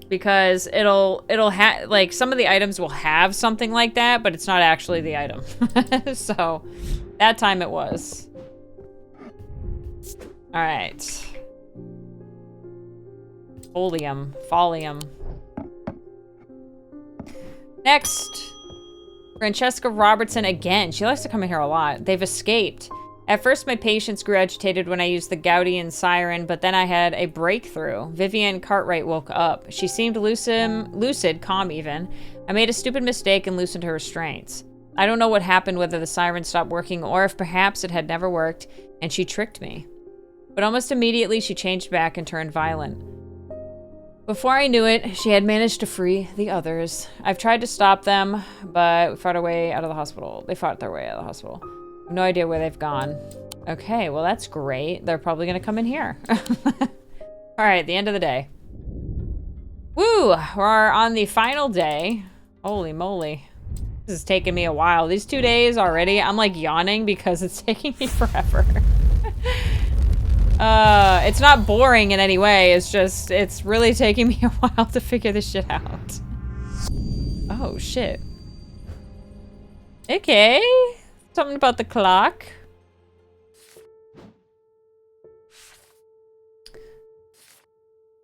Because it'll have, like, some of the items will have something like that, but it's not actually the item. So, that time it was. Alright. Folium. Next. Francesca Robertson again. She likes to come in here a lot. They've escaped. At first, my patients grew agitated when I used the Gaudian siren, but then I had a breakthrough. Vivian Cartwright woke up. She seemed lucid, calm even. I made a stupid mistake and loosened her restraints. I don't know what happened, whether the siren stopped working or if perhaps it had never worked, and she tricked me. But almost immediately, she changed back and turned violent. Before I knew it, she had managed to free the others. I've tried to stop them, but we fought our way out of the hospital. They fought their way out of the hospital. I have no idea where they've gone. Okay, well that's great. They're probably gonna come in here. Alright, the end of the day. Woo! We're on the final day. Holy moly. This is taking me a while. These 2 days already, I'm like yawning because it's taking me forever. It's not boring in any way. It's just, it's really taking me a while to figure this shit out. Oh, shit. Okay. Something about the clock.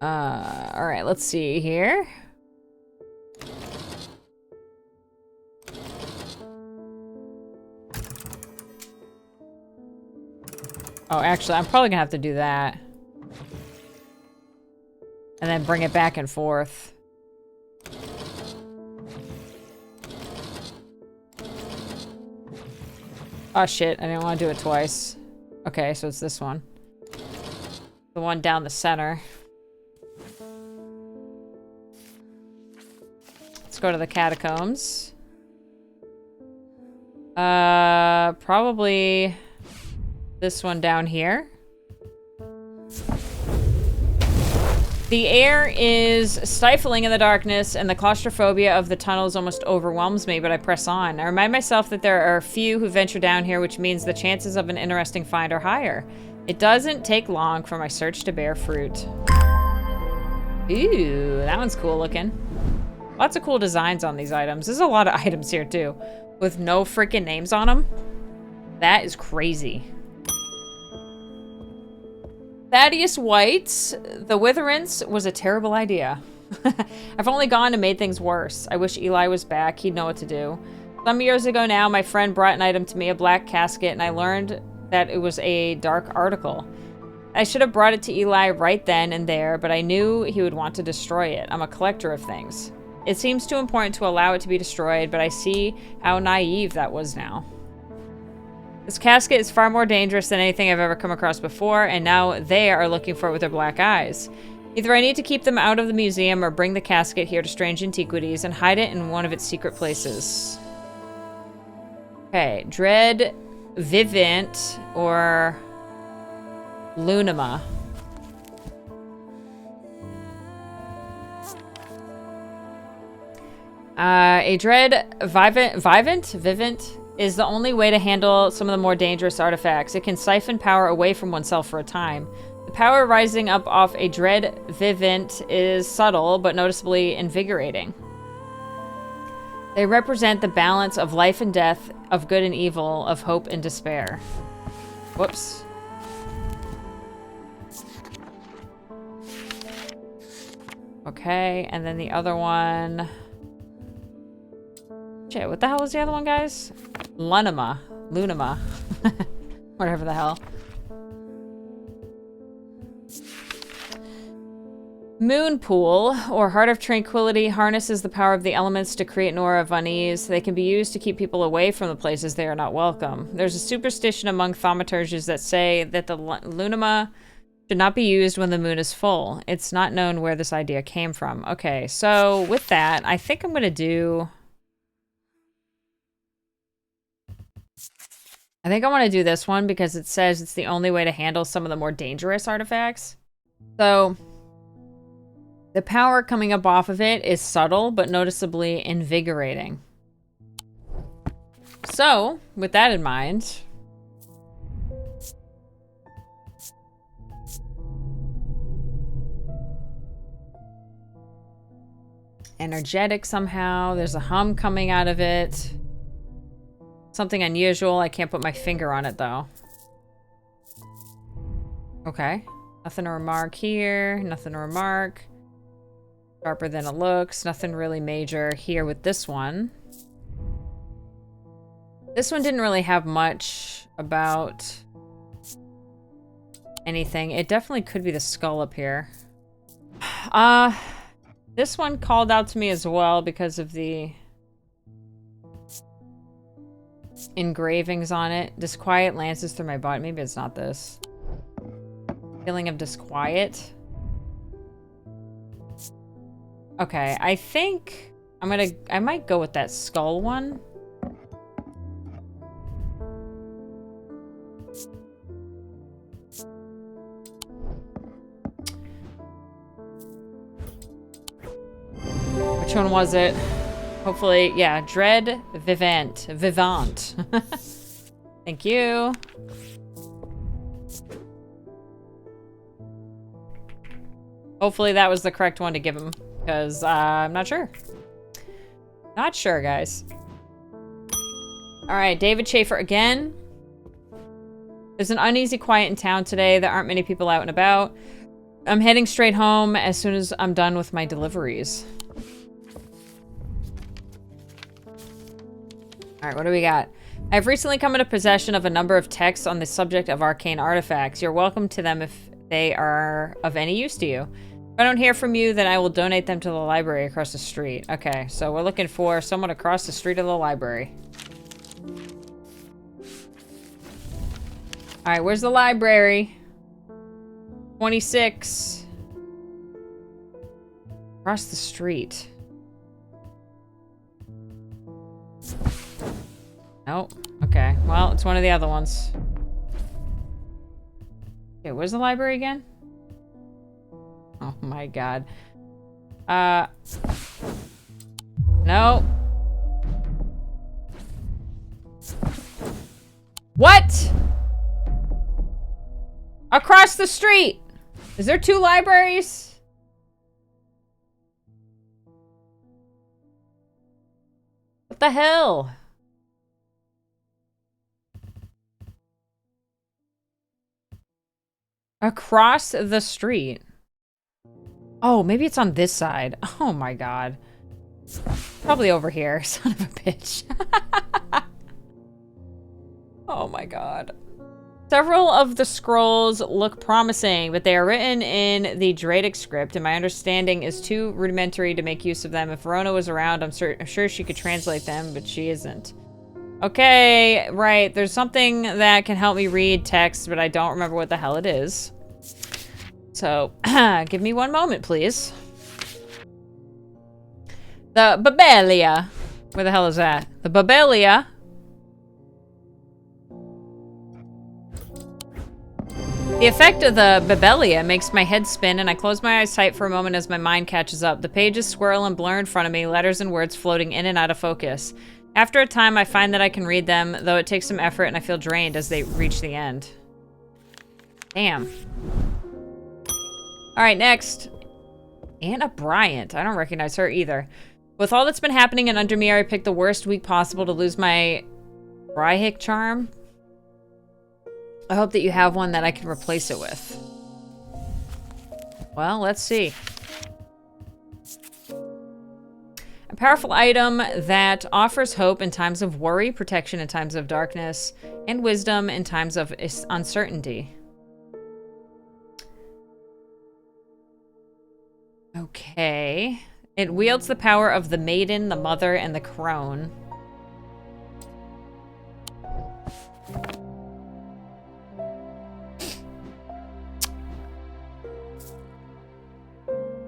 Alright, let's see here. Oh, actually, I'm probably gonna have to do that. And then bring it back and forth. Oh shit, I didn't want to do it twice. Okay, so it's this one. The one down the center. Let's go to the catacombs. Probably this one down here. The air is stifling in the darkness, and the claustrophobia of the tunnels almost overwhelms me, but I press on. I remind myself that there are a few who venture down here, which means the chances of an interesting find are higher. It doesn't take long for my search to bear fruit. Ooh, that one's cool looking. Lots of cool designs on these items. There's a lot of items here, too, with no freaking names on them. That is crazy. Thaddeus White's The Witherance was a terrible idea. I've only gone and made things worse. I wish Eli was back. He'd know what to do. Some years ago now, my friend brought an item to me, a black casket, and I learned that it was a dark article. I should have brought it to Eli right then and there, but I knew he would want to destroy it. I'm a collector of things. It seems too important to allow it to be destroyed, but I see how naive that was now. This casket is far more dangerous than anything I've ever come across before, and now they are looking for it with their black eyes. Either I need to keep them out of the museum or bring the casket here to Strange Antiquities and hide it in one of its secret places. Okay, Dread, Vivint, or Lunima. A Dread Vivint is the only way to handle some of the more dangerous artifacts. It can siphon power away from oneself for a time. The power rising up off a Dread Vivint is subtle, but noticeably invigorating. They represent the balance of life and death, of good and evil, of hope and despair. Whoops. Okay, and then the other one... Shit, what the hell was the other one, guys? Lunima. Whatever the hell. Moon Pool, or Heart of Tranquility, harnesses the power of the elements to create an aura of unease. They can be used to keep people away from the places they are not welcome. There's a superstition among thaumaturges that say that the Lunima should not be used when the moon is full. It's not known where this idea came from. Okay, so with that, I think I'm going to do... I think I want to do this one because it says it's the only way to handle some of the more dangerous artifacts. So, the power coming up off of it is subtle, but noticeably invigorating. So, with that in mind... energetic somehow. There's a hum coming out of it. Something unusual. I can't put my finger on it, though. Okay. Nothing to remark here. Nothing to remark. Sharper than it looks. Nothing really major here with this one. This one didn't really have much about anything. It definitely could be the skull up here. This one called out to me as well because of the engravings on it. Disquiet lances through my body. Maybe it's not this. Feeling of disquiet. Okay, I think I might go with that skull one. Which one was it? Hopefully, yeah, Dread Vivant. Thank you. Hopefully that was the correct one to give him, because I'm not sure. Not sure, guys. Alright, David Schaefer again. There's an uneasy quiet in town today. There aren't many people out and about. I'm heading straight home as soon as I'm done with my deliveries. Alright, what do we got? I've recently come into possession of a number of texts on the subject of arcane artifacts. You're welcome to them if they are of any use to you. If I don't hear from you, then I will donate them to the library across the street. Okay, so we're looking for someone across the street of the library. Alright, where's the library? 26. Across the street. Nope. Okay, well, it's one of the other ones. Okay, where's the library again? Oh my god. No. What? Across the street! Is there two libraries? What the hell? Across the street. Oh, maybe it's on this side. Oh my god. Probably over here, son of a bitch. Oh my god. Several of the scrolls look promising, but they are written in the Dradic script, and my understanding is too rudimentary to make use of them. If Verona was around, I'm sure she could translate them, but she isn't. Okay, right. There's something that can help me read text, but I don't remember what the hell it is. So, give me one moment, please. The Babelia. Where the hell is that? The Babelia. The effect of the Babelia makes my head spin, and I close my eyes tight for a moment as my mind catches up. The pages swirl and blur in front of me, letters and words floating in and out of focus. After a time, I find that I can read them, though it takes some effort, and I feel drained as they reach the end. Damn. Alright, next. Anna Bryant. I don't recognize her either. With all that's been happening in Undermere, I picked the worst week possible to lose my Bryhic charm. I hope that you have one that I can replace it with. Well, let's see. A powerful item that offers hope in times of worry, protection in times of darkness, and wisdom in times of uncertainty. Okay. It wields the power of the maiden, the mother, and the crone.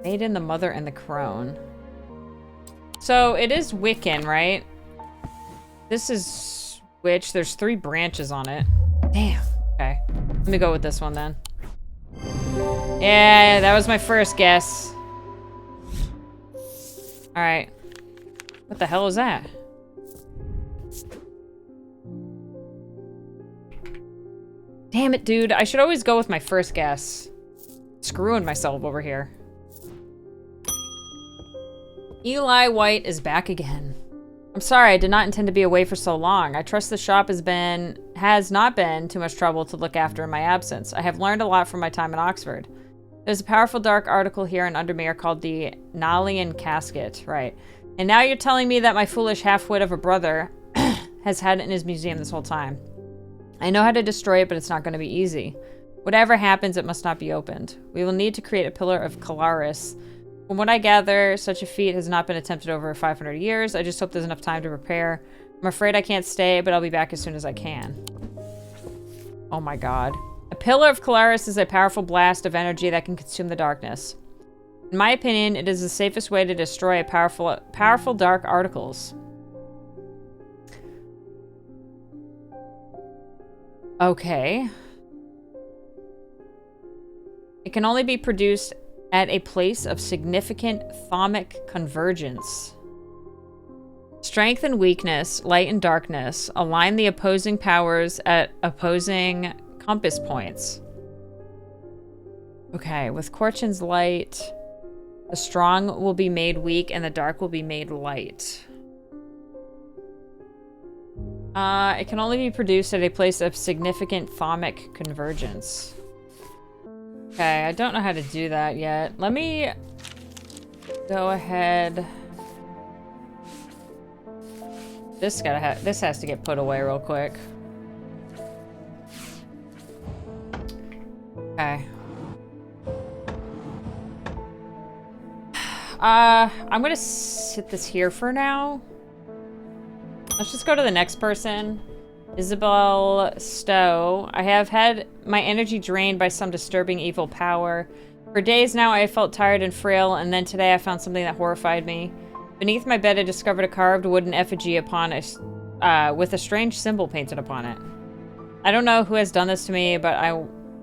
Maiden, the mother, and the crone. So it is Wiccan, right? This is witch. There's 3 branches on it. Damn. Okay. Let me go with this one then. Yeah, that was my first guess. Alright. What the hell is that? Damn it, dude. I should always go with my first guess. Screwing myself over here. Eli White is back again. I'm sorry, I did not intend to be away for so long. I trust the shop has not been too much trouble to look after in my absence. I have learned a lot from my time in Oxford. There's a powerful dark article here in Undermere called the Nalian Casket, right. And now you're telling me that my foolish half-wit of a brother has had it in his museum this whole time. I know how to destroy it, but it's not going to be easy. Whatever happens, it must not be opened. We will need to create a pillar of Calaris. From what I gather, such a feat has not been attempted over 500 years. I just hope there's enough time to prepare. I'm afraid I can't stay, but I'll be back as soon as I can. Oh my god. A pillar of Calaris is a powerful blast of energy that can consume the darkness. In my opinion, it is the safest way to destroy powerful dark articles. Okay. It can only be produced at a place of significant thaumic convergence. Strength and weakness, light and darkness, align the opposing powers at opposing compass points. Okay, with Korchin's light, the strong will be made weak and the dark will be made light. It can only be produced at a place of significant thaumic convergence. Okay, I don't know how to do that yet. Let me go ahead. This has to get put away real quick. Okay. I'm gonna sit this here for now. Let's just go to the next person. Isabel Stowe. I have had my energy drained by some disturbing evil power. For days now, I have felt tired and frail, and then today I found something that horrified me. Beneath my bed, I discovered a carved wooden effigy upon with a strange symbol painted upon it. I don't know who has done this to me, but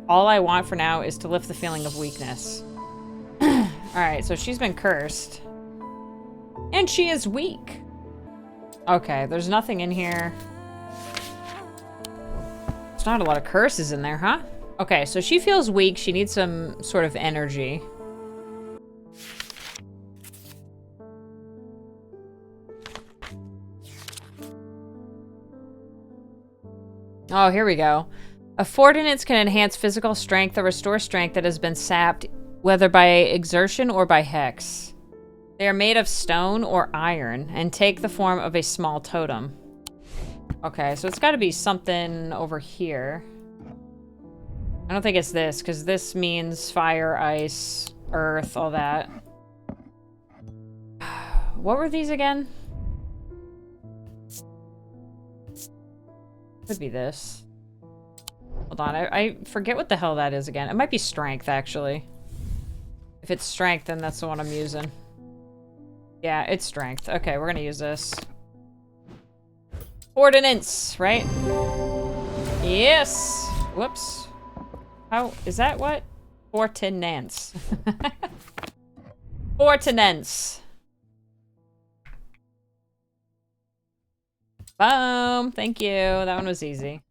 all I want for now is to lift the feeling of weakness. Alright, so she's been cursed. And she is weak. Okay, there's nothing in here. There's not a lot of curses in there, huh? Okay, so she feels weak. She needs some sort of energy. Oh, here we go. Affordance can enhance physical strength or restore strength that has been sapped, whether by exertion or by hex. They are made of stone or iron and take the form of a small totem. Okay, so it's got to be something over here. I don't think it's this, because this means fire, ice, earth, all that. What were these again? Could be this. Hold on, I forget what the hell that is again. It might be strength, actually. If it's strength, then that's the one I'm using. Yeah, it's strength. Okay, we're gonna use this. Ordnance, right? Yes! Whoops. How, is that what? Ordnance. Ordnance. Boom! Thank you. That one was easy.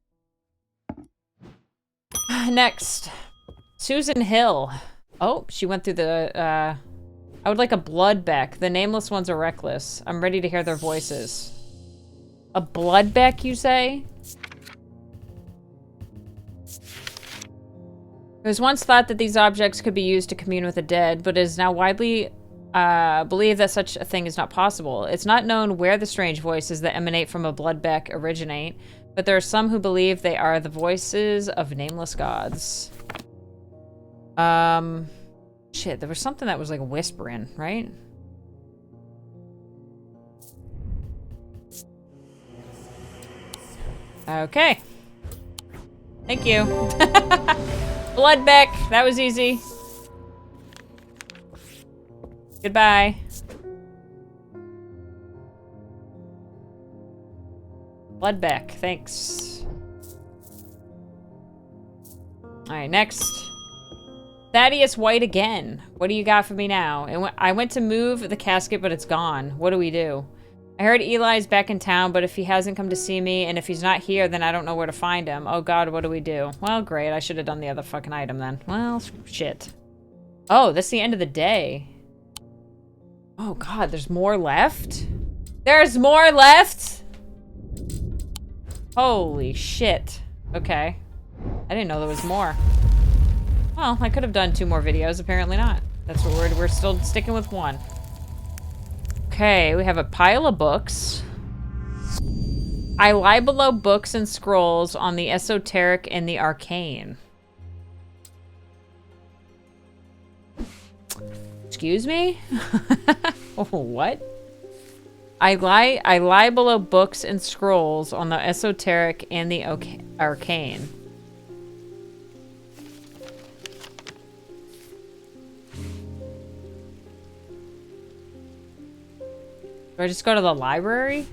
Next. Susan Hill. Oh, she went through the, I would like a bloodbeck. The nameless ones are reckless. I'm ready to hear their voices. A bloodbeck, you say? It was once thought that these objects could be used to commune with the dead, but it is now widely believed that such a thing is not possible. It's not known where the strange voices that emanate from a bloodbeck originate, but there are some who believe they are the voices of nameless gods. Shit, there was something that was like whispering, right? Okay. Thank you. Bloodbeck, that was easy. Goodbye. Bloodbeck, thanks. Alright, next. Thaddeus White again. What do you got for me now? I went to move the casket, but it's gone. What do we do? I heard Eli's back in town, but if he hasn't come to see me, and if he's not here, then I don't know where to find him. Oh god, what do we do? Well, great. I should have done the other fucking item then. Well, shit. Oh, that's the end of the day. Oh god, there's more left? There's more left? Holy shit. Okay. I didn't know there was more. Well, I could have done 2 more videos. Apparently not. That's what we're still sticking with 1. Okay, we have a pile of books. I lie below books and scrolls on the esoteric and the arcane. Excuse me? Oh, what? I lie below books and scrolls on the esoteric and the arcane. Do I just go to the library?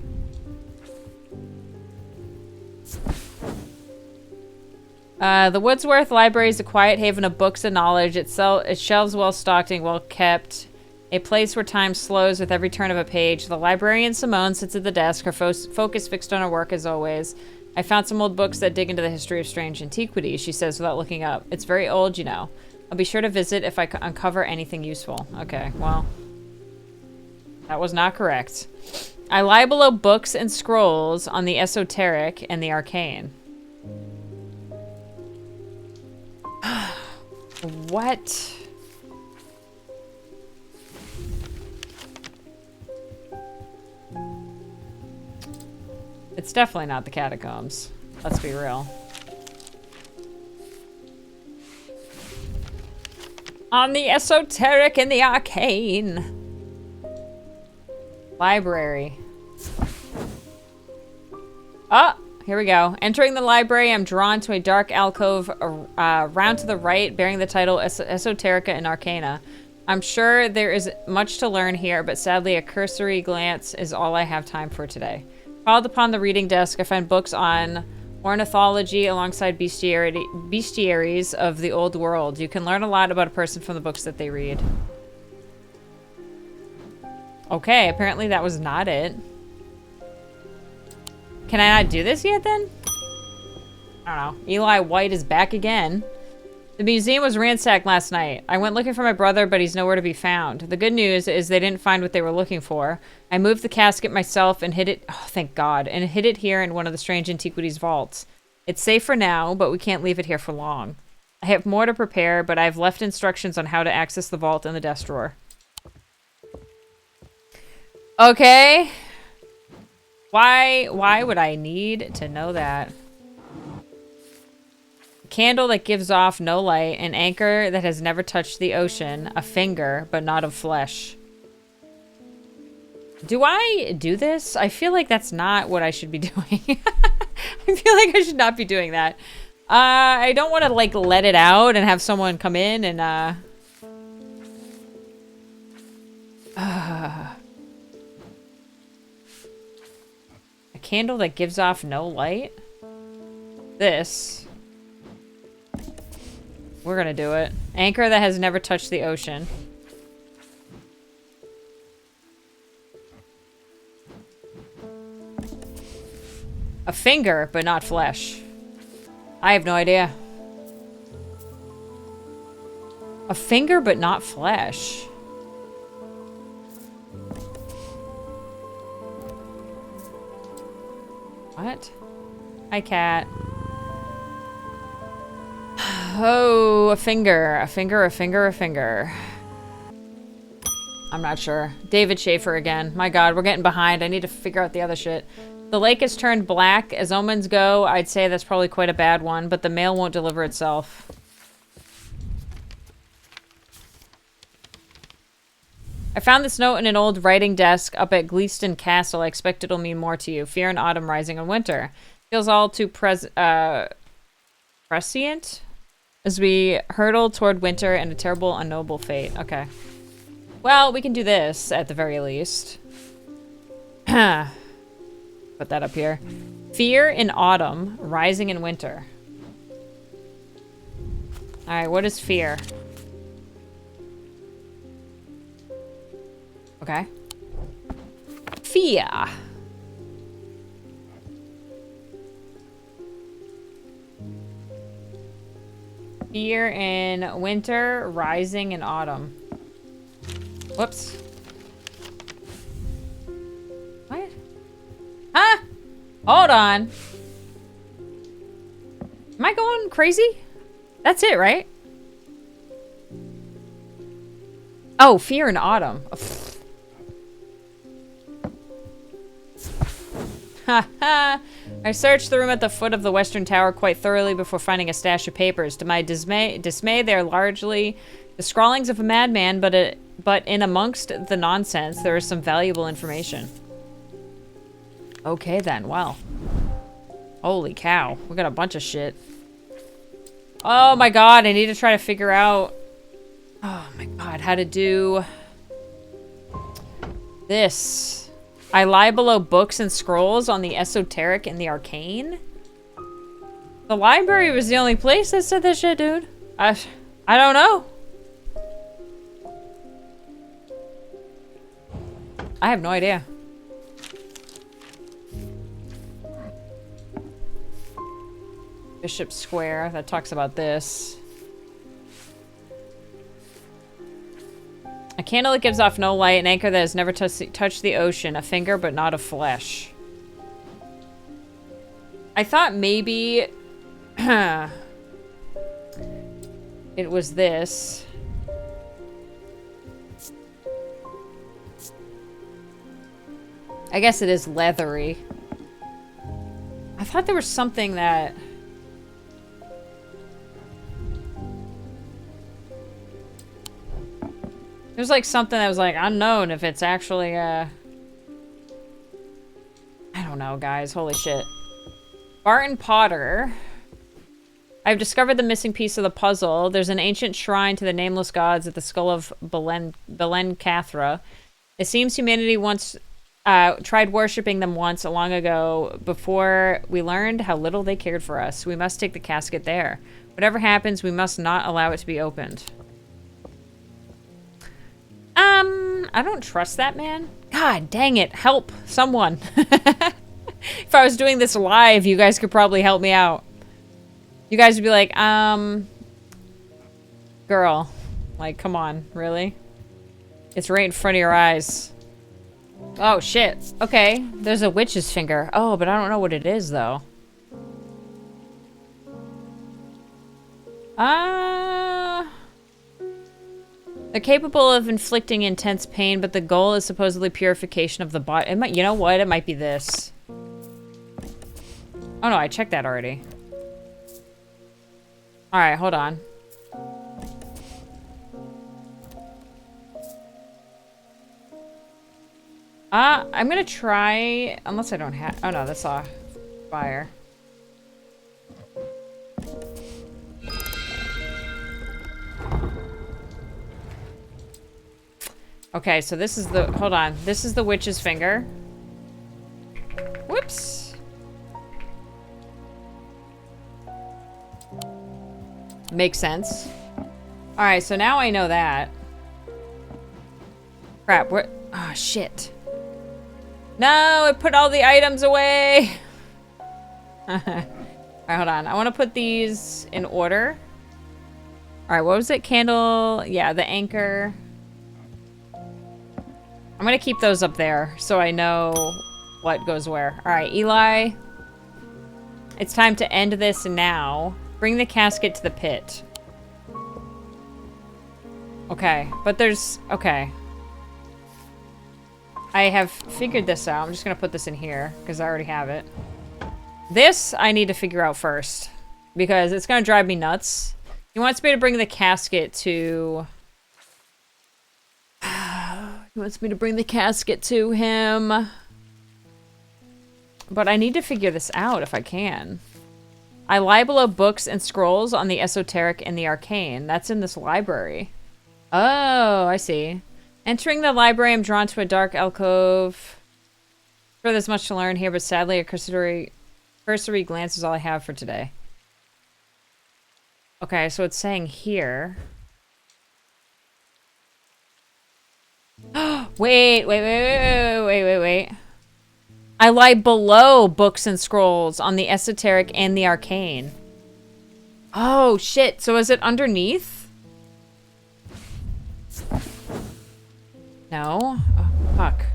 The Woodsworth Library is a quiet haven of books and knowledge. Its shelves well stocked and well kept. A place where time slows with every turn of a page. The librarian Simone sits at the desk, her focus fixed on her work as always. I found some old books that dig into the history of strange antiquities, she says without looking up. It's very old, you know. I'll be sure to visit if I uncover anything useful. Okay, well. That was not correct. I lie below books and scrolls on the esoteric and the arcane. What? It's definitely not the catacombs. Let's be real. On the esoteric and the arcane. Library. Oh, here we go. Entering the library, I'm drawn to a dark alcove round to the right, bearing the title Esoterica and Arcana. I'm sure there is much to learn here, but sadly a cursory glance is all I have time for today. Called upon the reading desk, I find books on ornithology alongside bestiaries of the old world. You can learn a lot about a person from the books that they read. Okay, apparently that was not it. Can I not do this yet then? I don't know. Eli White is back again. The museum was ransacked last night. I went looking for my brother, but he's nowhere to be found. The good news is they didn't find what they were looking for. I moved the casket myself and hid it, oh thank God, and hid it here in one of the strange antiquities vaults. It's safe for now, but we can't leave it here for long. I have more to prepare, but I've left instructions on how to access the vault and the desk drawer. Okay. Why would I need to know that? A candle that gives off no light, an anchor that has never touched the ocean, a finger, but not of flesh. Do I do this? I feel like that's not what I should be doing. I feel like I should not be doing that. I don't want to, like, let it out and have someone come in and, A candle that gives off no light? This. We're gonna do it. Anchor that has never touched the ocean. A finger, but not flesh. I have no idea. A finger, but not flesh. What? Hi, cat. Oh, a finger. A finger, a finger, a finger. I'm not sure. David Schaefer again. My god, we're getting behind. I need to figure out the other shit. The lake has turned black. As omens go, I'd say that's probably quite a bad one, but the mail won't deliver itself. I found this note in an old writing desk up at Gleeston Castle. I expect it'll mean more to you. Fear in autumn, rising in winter. Feels all too prescient as we hurtle toward winter and a terrible, unknowable fate. Okay. Well, we can do this at the very least. Put that up here. Fear in autumn, rising in winter. Alright, what is fear? Okay. Fear. Fear in winter, rising in autumn. Whoops. What? Huh? Hold on. Am I going crazy? That's it, right? Oh, fear in autumn. Haha. I searched the room at the foot of the western tower quite thoroughly before finding a stash of papers. To my dismay, they are largely the scrawlings of a madman, but in amongst the nonsense, there is some valuable information. Okay then, well. Holy cow. We got a bunch of shit. Oh my god, I need to try to figure out... Oh my god, how to do... this. I lie below books and scrolls on the esoteric and the arcane? The library was the only place that said this shit, dude. I don't know. I have no idea. Bishop Square, that talks about this. A candle that gives off no light, an anchor that has never touched the ocean, a finger but not of flesh. I thought maybe it was this. I guess it is leathery. I thought there was something that... There's like something that was like unknown if it's actually I don't know, guys. Holy shit. Barton Potter. I've discovered the missing piece of the puzzle. There's an ancient shrine to the nameless gods at the skull of Belen Cathra. It seems humanity once tried worshipping them once long ago before we learned how little they cared for us. We must take the casket there. Whatever happens, we must not allow it to be opened. I don't trust that man. God dang it. Help someone. If I was doing this live, you guys could probably help me out. You guys would be like, girl, like, come on, really? It's right in front of your eyes. Oh, shit. Okay, there's a witch's finger. Oh, but I don't know what it is, though. They're capable of inflicting intense pain, but the goal is supposedly purification of the body. It might, you know what? It might be this. Oh no, I checked that already. Alright, hold on. I'm gonna try... Unless I don't have... Oh no, that's a fire. Okay, so this is the... Hold on. This is the witch's finger. Whoops. Makes sense. Alright, so now I know that. Crap, where... Oh, shit. No, it put all the items away! Alright, hold on. I want to put these in order. Alright, what was it? Candle... Yeah, the anchor. I'm gonna keep those up there so I know what goes where. Alright, Eli. It's time to end this now. Bring the casket to the pit. Okay, but there's... Okay. I have figured this out. I'm just gonna put this in here, because I already have it. This, I need to figure out first. Because it's gonna drive me nuts. He wants me to bring the casket to... He wants me to bring the casket to him. But I need to figure this out if I can. I lie below books and scrolls on the esoteric and the arcane. That's in this library. Oh, I see. Entering the library, I'm drawn to a dark alcove. Sure, there's much to learn here, but sadly, a cursory glance is all I have for today. Okay, so it's saying here. Wait. I lie below books and scrolls on the esoteric and the arcane. Oh, shit. So is it underneath? No? Oh, fuck.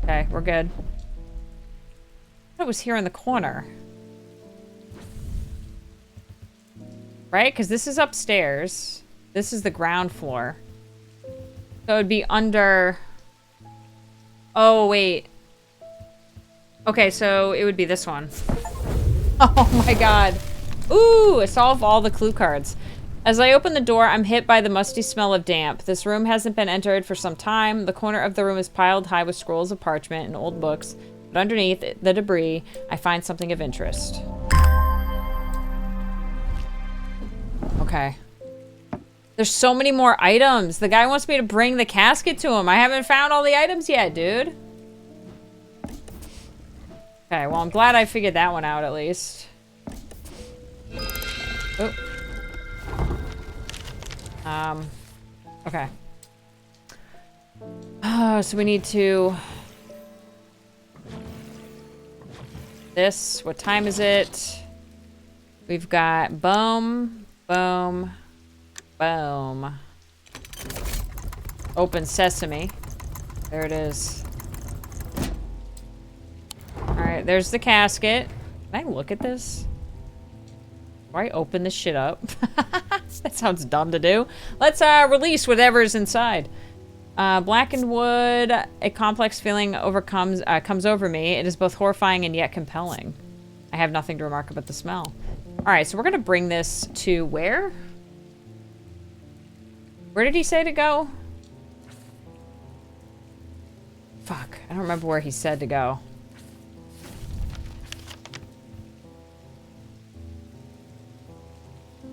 Okay, we're good. I thought it was here in the corner. Right? Because this is upstairs. This is the ground floor. So it'd be under... Oh, wait. Okay, so it would be this one. Oh my god. Ooh, solve all the clue cards. As I open the door, I'm hit by the musty smell of damp. This room hasn't been entered for some time. The corner of the room is piled high with scrolls of parchment and old books. But underneath the debris, I find something of interest. Okay. There's so many more items. The guy wants me to bring the casket to him. I haven't found all the items yet, dude. Okay, well, I'm glad I figured that one out, at least. Oh. Okay. So we need to... This, what time is it? We've got boom, boom, boom. Open sesame. There it is. Alright, there's the casket. Can I look at this? Do I open this shit up? That sounds dumb to do. Let's release whatever's inside. Blackened wood. A complex feeling comes over me. It is both horrifying and yet compelling. I have nothing to remark about the smell. Alright, so we're gonna bring this to where? Where did he say to go? Fuck, I don't remember where he said to go.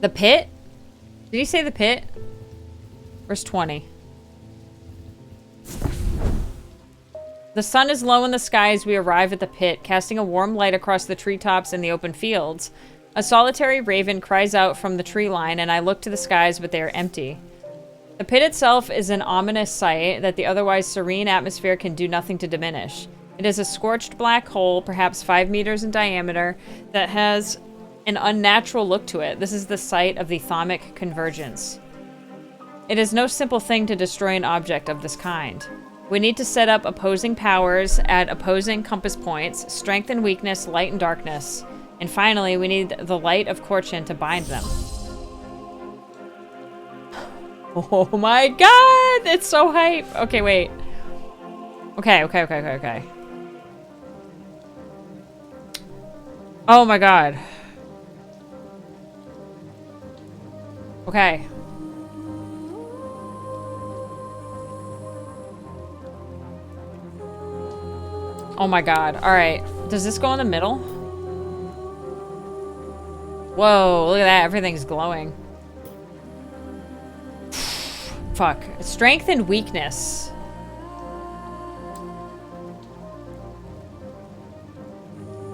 The pit? Did he say the pit? Verse 20. The sun is low in the sky as we arrive at the pit, casting a warm light across the treetops and the open fields. A solitary raven cries out from the tree line, and I look to the skies, but they are empty. The pit itself is an ominous sight that the otherwise serene atmosphere can do nothing to diminish. It is a scorched black hole, perhaps 5 meters in diameter, that has an unnatural look to it. This is the site of the thermic convergence. It is no simple thing to destroy an object of this kind. We need to set up opposing powers at opposing compass points, strength and weakness, light and darkness. And finally, we need the light of Korchin to bind them. Oh my god! It's so hype! Okay, wait. Okay. Oh my god. Okay. Oh my god. Alright. Does this go in the middle? Whoa, look at that. Everything's glowing. Fuck. Strength and weakness.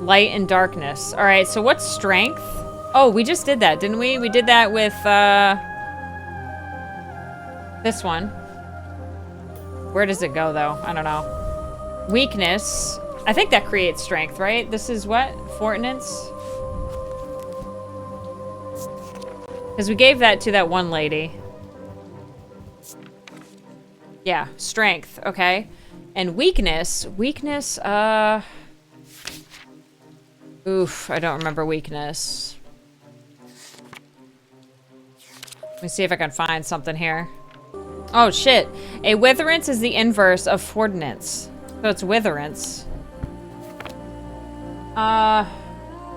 Light and darkness. All right, so what's strength? Oh, we just did that, didn't we? We did that with this one. Where does it go, though? I don't know. Weakness. I think that creates strength, right? This is what? Fortnance? Because we gave that to that one lady. Yeah, strength. Okay. And weakness. Weakness, oof, I don't remember weakness. Let me see if I can find something here. Oh, shit. A witherance is the inverse of fortnance. So it's witherance. I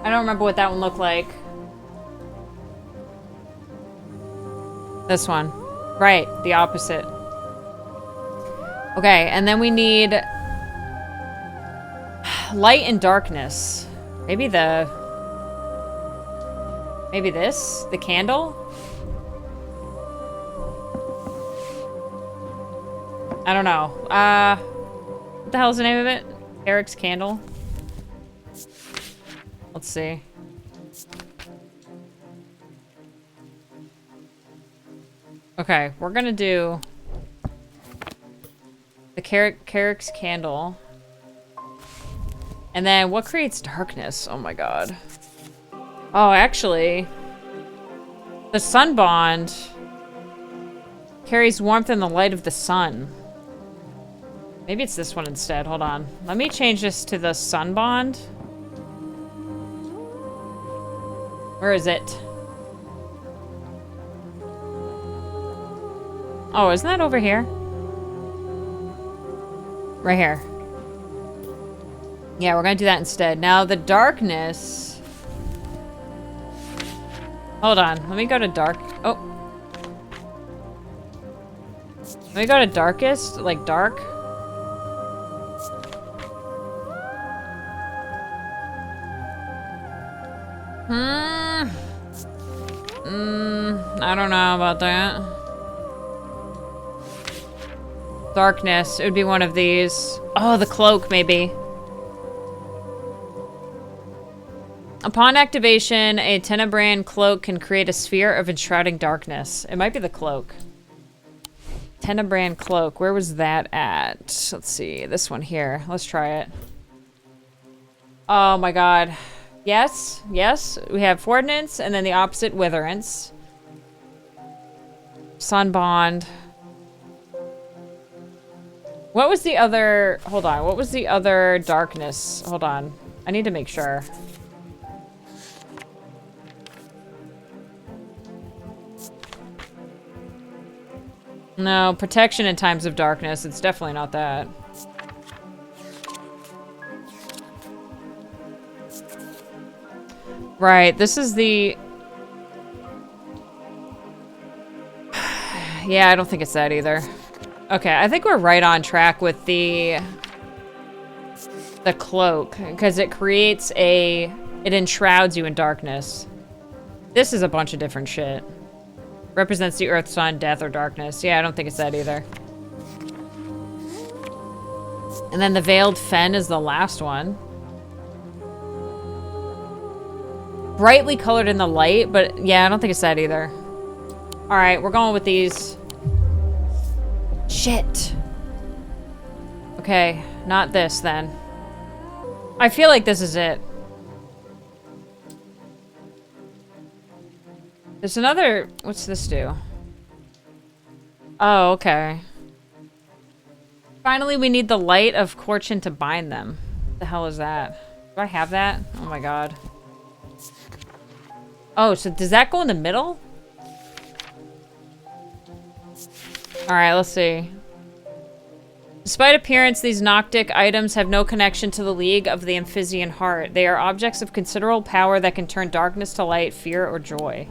don't remember what that one looked like. This one. Right, the opposite. Okay, and then we need light and darkness. Maybe this? The candle? I don't know. What the hell is the name of it? Eric's candle? Let's see. Okay, we're gonna do the Carrick's candle. And then what creates darkness? Oh my god. Oh, actually, the sun bond carries warmth in the light of the sun. Maybe it's this one instead. Hold on. Let me change this to the sun bond. Where is it? Oh, isn't that over here? Right here. Yeah, we're gonna do that instead. Now, the darkness... Hold on. Let me go to dark... Oh. Let me go to darkest. Like, dark. I don't know about that. Darkness. It would be one of these. Oh, the cloak, maybe. Upon activation, a Tenebrand cloak can create a sphere of enshrouding darkness. It might be the cloak. Tenebrand cloak. Where was that at? Let's see. This one here. Let's try it. Oh my god. Yes. Yes. We have Fortnance and then the opposite, Witherance. Sunbond. What was the other... Hold on. What was the other darkness? Hold on. I need to make sure. No, protection in times of darkness. It's definitely not that. Right, this is the... Yeah, I don't think it's that either. Okay, I think we're right on track with the cloak, because it creates a... It enshrouds you in darkness. This is a bunch of different shit. Represents the earth, sun, death, or darkness. Yeah, I don't think it's that either. And then the Veiled Fen is the last one. Brightly colored in the light, but yeah, I don't think it's that either. Alright, we're going with these. Shit. Okay, not this then. I feel like this is it. There's another... What's this do? Oh, okay. Finally, we need the light of Corchin to bind them. What the hell is that? Do I have that? Oh my god. Oh, so does that go in the middle? Alright, let's see. Despite appearance, these Noctic items have no connection to the League of the Amphibian Heart. They are objects of considerable power that can turn darkness to light, fear, or joy.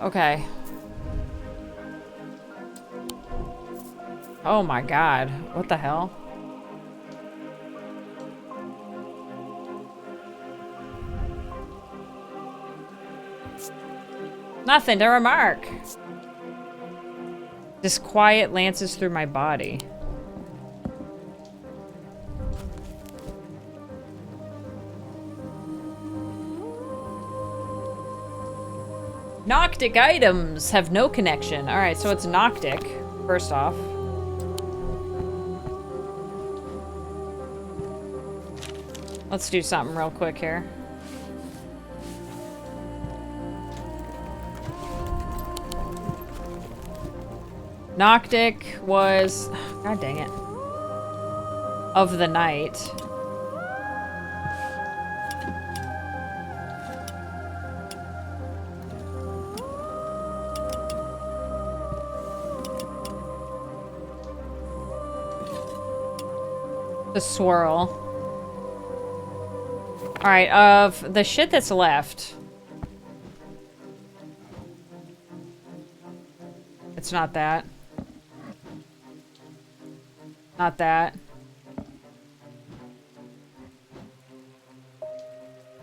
Okay. Oh my god. What the hell? Nothing to remark. Disquiet lances through my body. Noctic items have no connection. Alright, so it's Noctic, first off. Let's do something real quick here. Noctic was... God dang it. Of the night. The swirl. Alright, of the shit that's left. It's not that. Not that.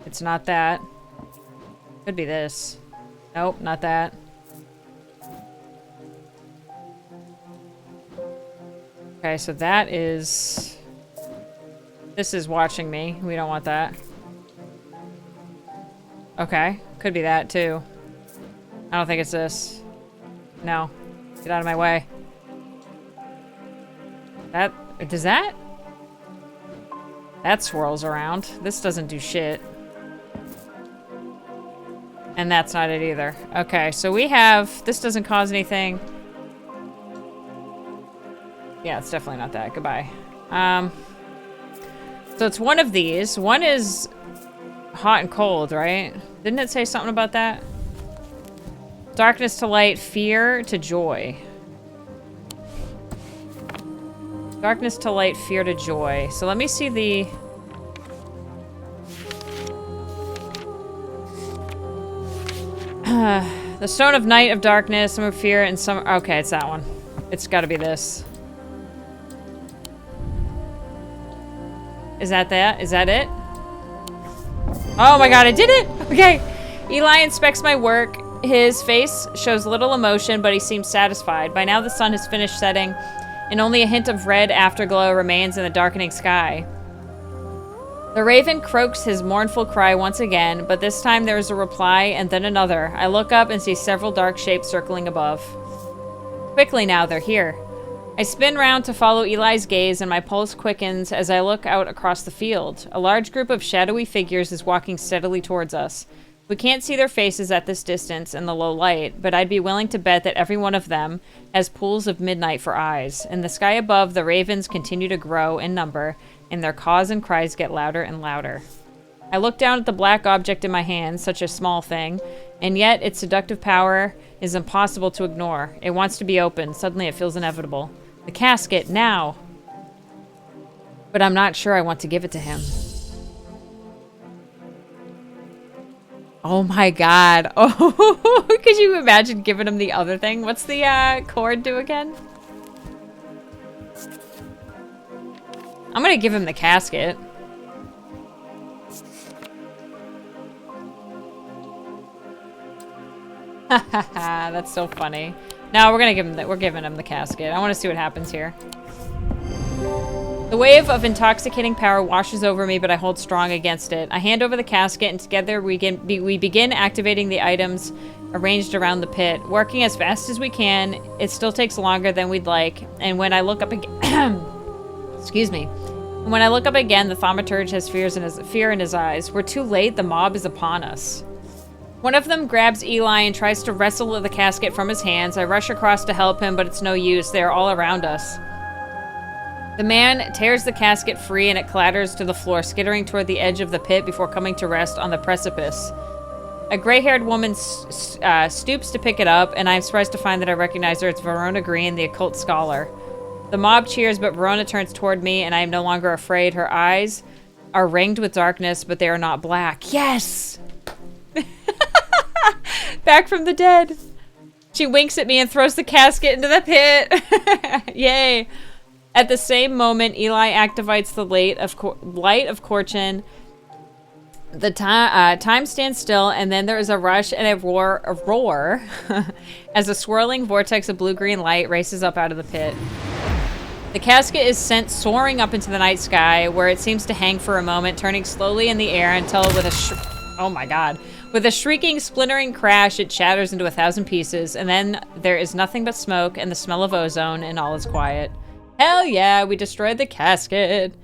It's not that. Could be this. Nope, not that. Okay, so that is... This is watching me. We don't want that. Okay, could be that too. I don't think it's this. No. Get out of my way. That... Does that? That swirls around. This doesn't do shit. And that's not it either. Okay, so we have... This doesn't cause anything. Yeah, it's definitely not that. Goodbye. So it's one of these. One is hot and cold, right? Didn't it say something about that? Darkness to light, fear to joy. Darkness to light, fear to joy. So let me see the... the Stone of Night of Darkness, some of fear, and some... Okay, it's that one. It's gotta be this. Is that that? Is that it? Oh my god, I did it! Okay. Eli inspects my work. His face shows little emotion, but he seems satisfied. By now the sun has finished setting, and only a hint of red afterglow remains in the darkening sky. The raven croaks his mournful cry once again, but this time there is a reply and then another. I look up and see several dark shapes circling above. Quickly now, they're here. I spin round to follow Eli's gaze, and my pulse quickens as I look out across the field. A large group of shadowy figures is walking steadily towards us. We can't see their faces at this distance in the low light, but I'd be willing to bet that every one of them has pools of midnight for eyes. In the sky above, the ravens continue to grow in number, and their caws and cries get louder and louder. I look down at the black object in my hand, such a small thing, and yet its seductive power is impossible to ignore. It wants to be opened. Suddenly it feels inevitable. The casket, now! But I'm not sure I want to give it to him. Oh my god. Oh, could you imagine giving him the other thing? What's the cord do again? I'm gonna give him the casket. Hahaha, that's so funny. No, we're gonna give him that. We're giving him the casket. I want to see what happens here. The wave of intoxicating power washes over me, but I hold strong against it. I hand over the casket, and together we begin activating the items arranged around the pit. Working as fast as we can, it still takes longer than we'd like. And when I look up again, excuse me. And when I look up again, the thaumaturge has fear in his eyes. We're too late. The mob is upon us. One of them grabs Eli and tries to wrestle the casket from his hands. I rush across to help him, but it's no use. They are all around us. The man tears the casket free and it clatters to the floor, skittering toward the edge of the pit before coming to rest on the precipice. A gray-haired woman stoops to pick it up, and I'm surprised to find that I recognize her. It's Verona Green, the occult scholar. The mob cheers, but Verona turns toward me, and I am no longer afraid. Her eyes are ringed with darkness, but they are not black. Yes! Back from the dead. She winks at me and throws the casket into the pit. Yay. At the same moment, Eli activates the light of Corchin The time stands still, and then there is a rush and a roar as a swirling vortex of blue-green light races up out of the pit. The casket is sent soaring up into the night sky, where it seems to hang for a moment, turning slowly in the air until with a oh my god. With a shrieking, splintering crash, it shatters into 1,000 pieces, and then there is nothing but smoke and the smell of ozone, and all is quiet. Hell yeah, we destroyed the casket!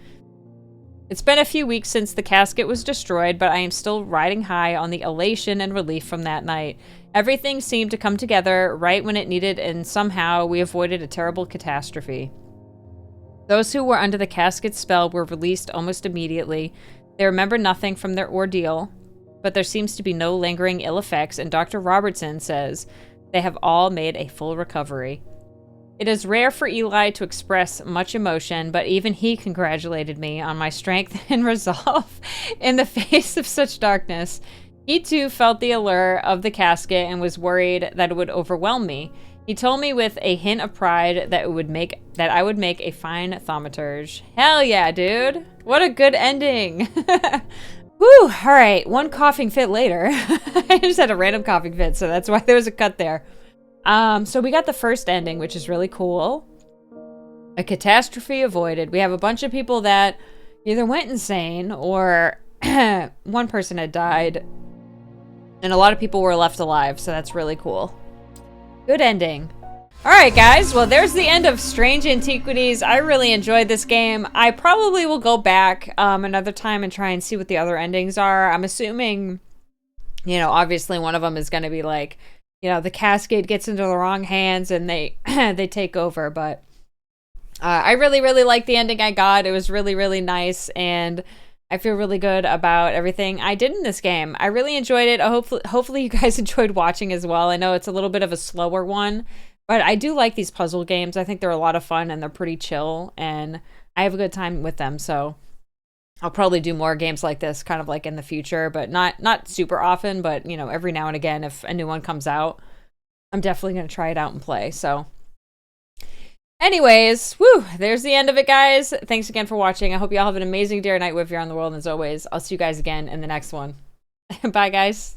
It's been a few weeks since the casket was destroyed, but I am still riding high on the elation and relief from that night. Everything seemed to come together right when it needed, and somehow we avoided a terrible catastrophe. Those who were under the casket's spell were released almost immediately. They remember nothing from their ordeal, but there seems to be no lingering ill effects, and Dr. Robertson says they have all made a full recovery. It is rare for Eli to express much emotion, but even he congratulated me on my strength and resolve in the face of such darkness. He too felt the allure of the casket and was worried that it would overwhelm me. He told me with a hint of pride that I would make a fine thaumaturge. Hell yeah, dude! What a good ending! Whew! Alright, one coughing fit later. I just had a random coughing fit, so that's why there was a cut there. So we got the first ending, which is really cool. A catastrophe avoided. We have a bunch of people that either went insane or one person had died. And a lot of people were left alive, so that's really cool. Good ending. Alright guys, well there's the end of Strange Antiquities. I really enjoyed this game. I probably will go back another time and try and see what the other endings are. I'm assuming, you know, obviously one of them is going to be like, you know, the casket gets into the wrong hands and they they take over, but I really, really liked the ending I got. It was really, really nice, and I feel really good about everything I did in this game. I really enjoyed it. Hopefully you guys enjoyed watching as well. I know it's a little bit of a slower one, but I do like these puzzle games. I think they're a lot of fun and they're pretty chill, and I have a good time with them, so I'll probably do more games like this kind of like in the future, but not super often, but you know, every now and again if a new one comes out, I'm definitely going to try it out and play. So anyways, whew, there's the end of it, guys. Thanks again for watching. I hope you all have an amazing day or night wherever you're on the world, and as always, I'll see you guys again in the next one. Bye, guys.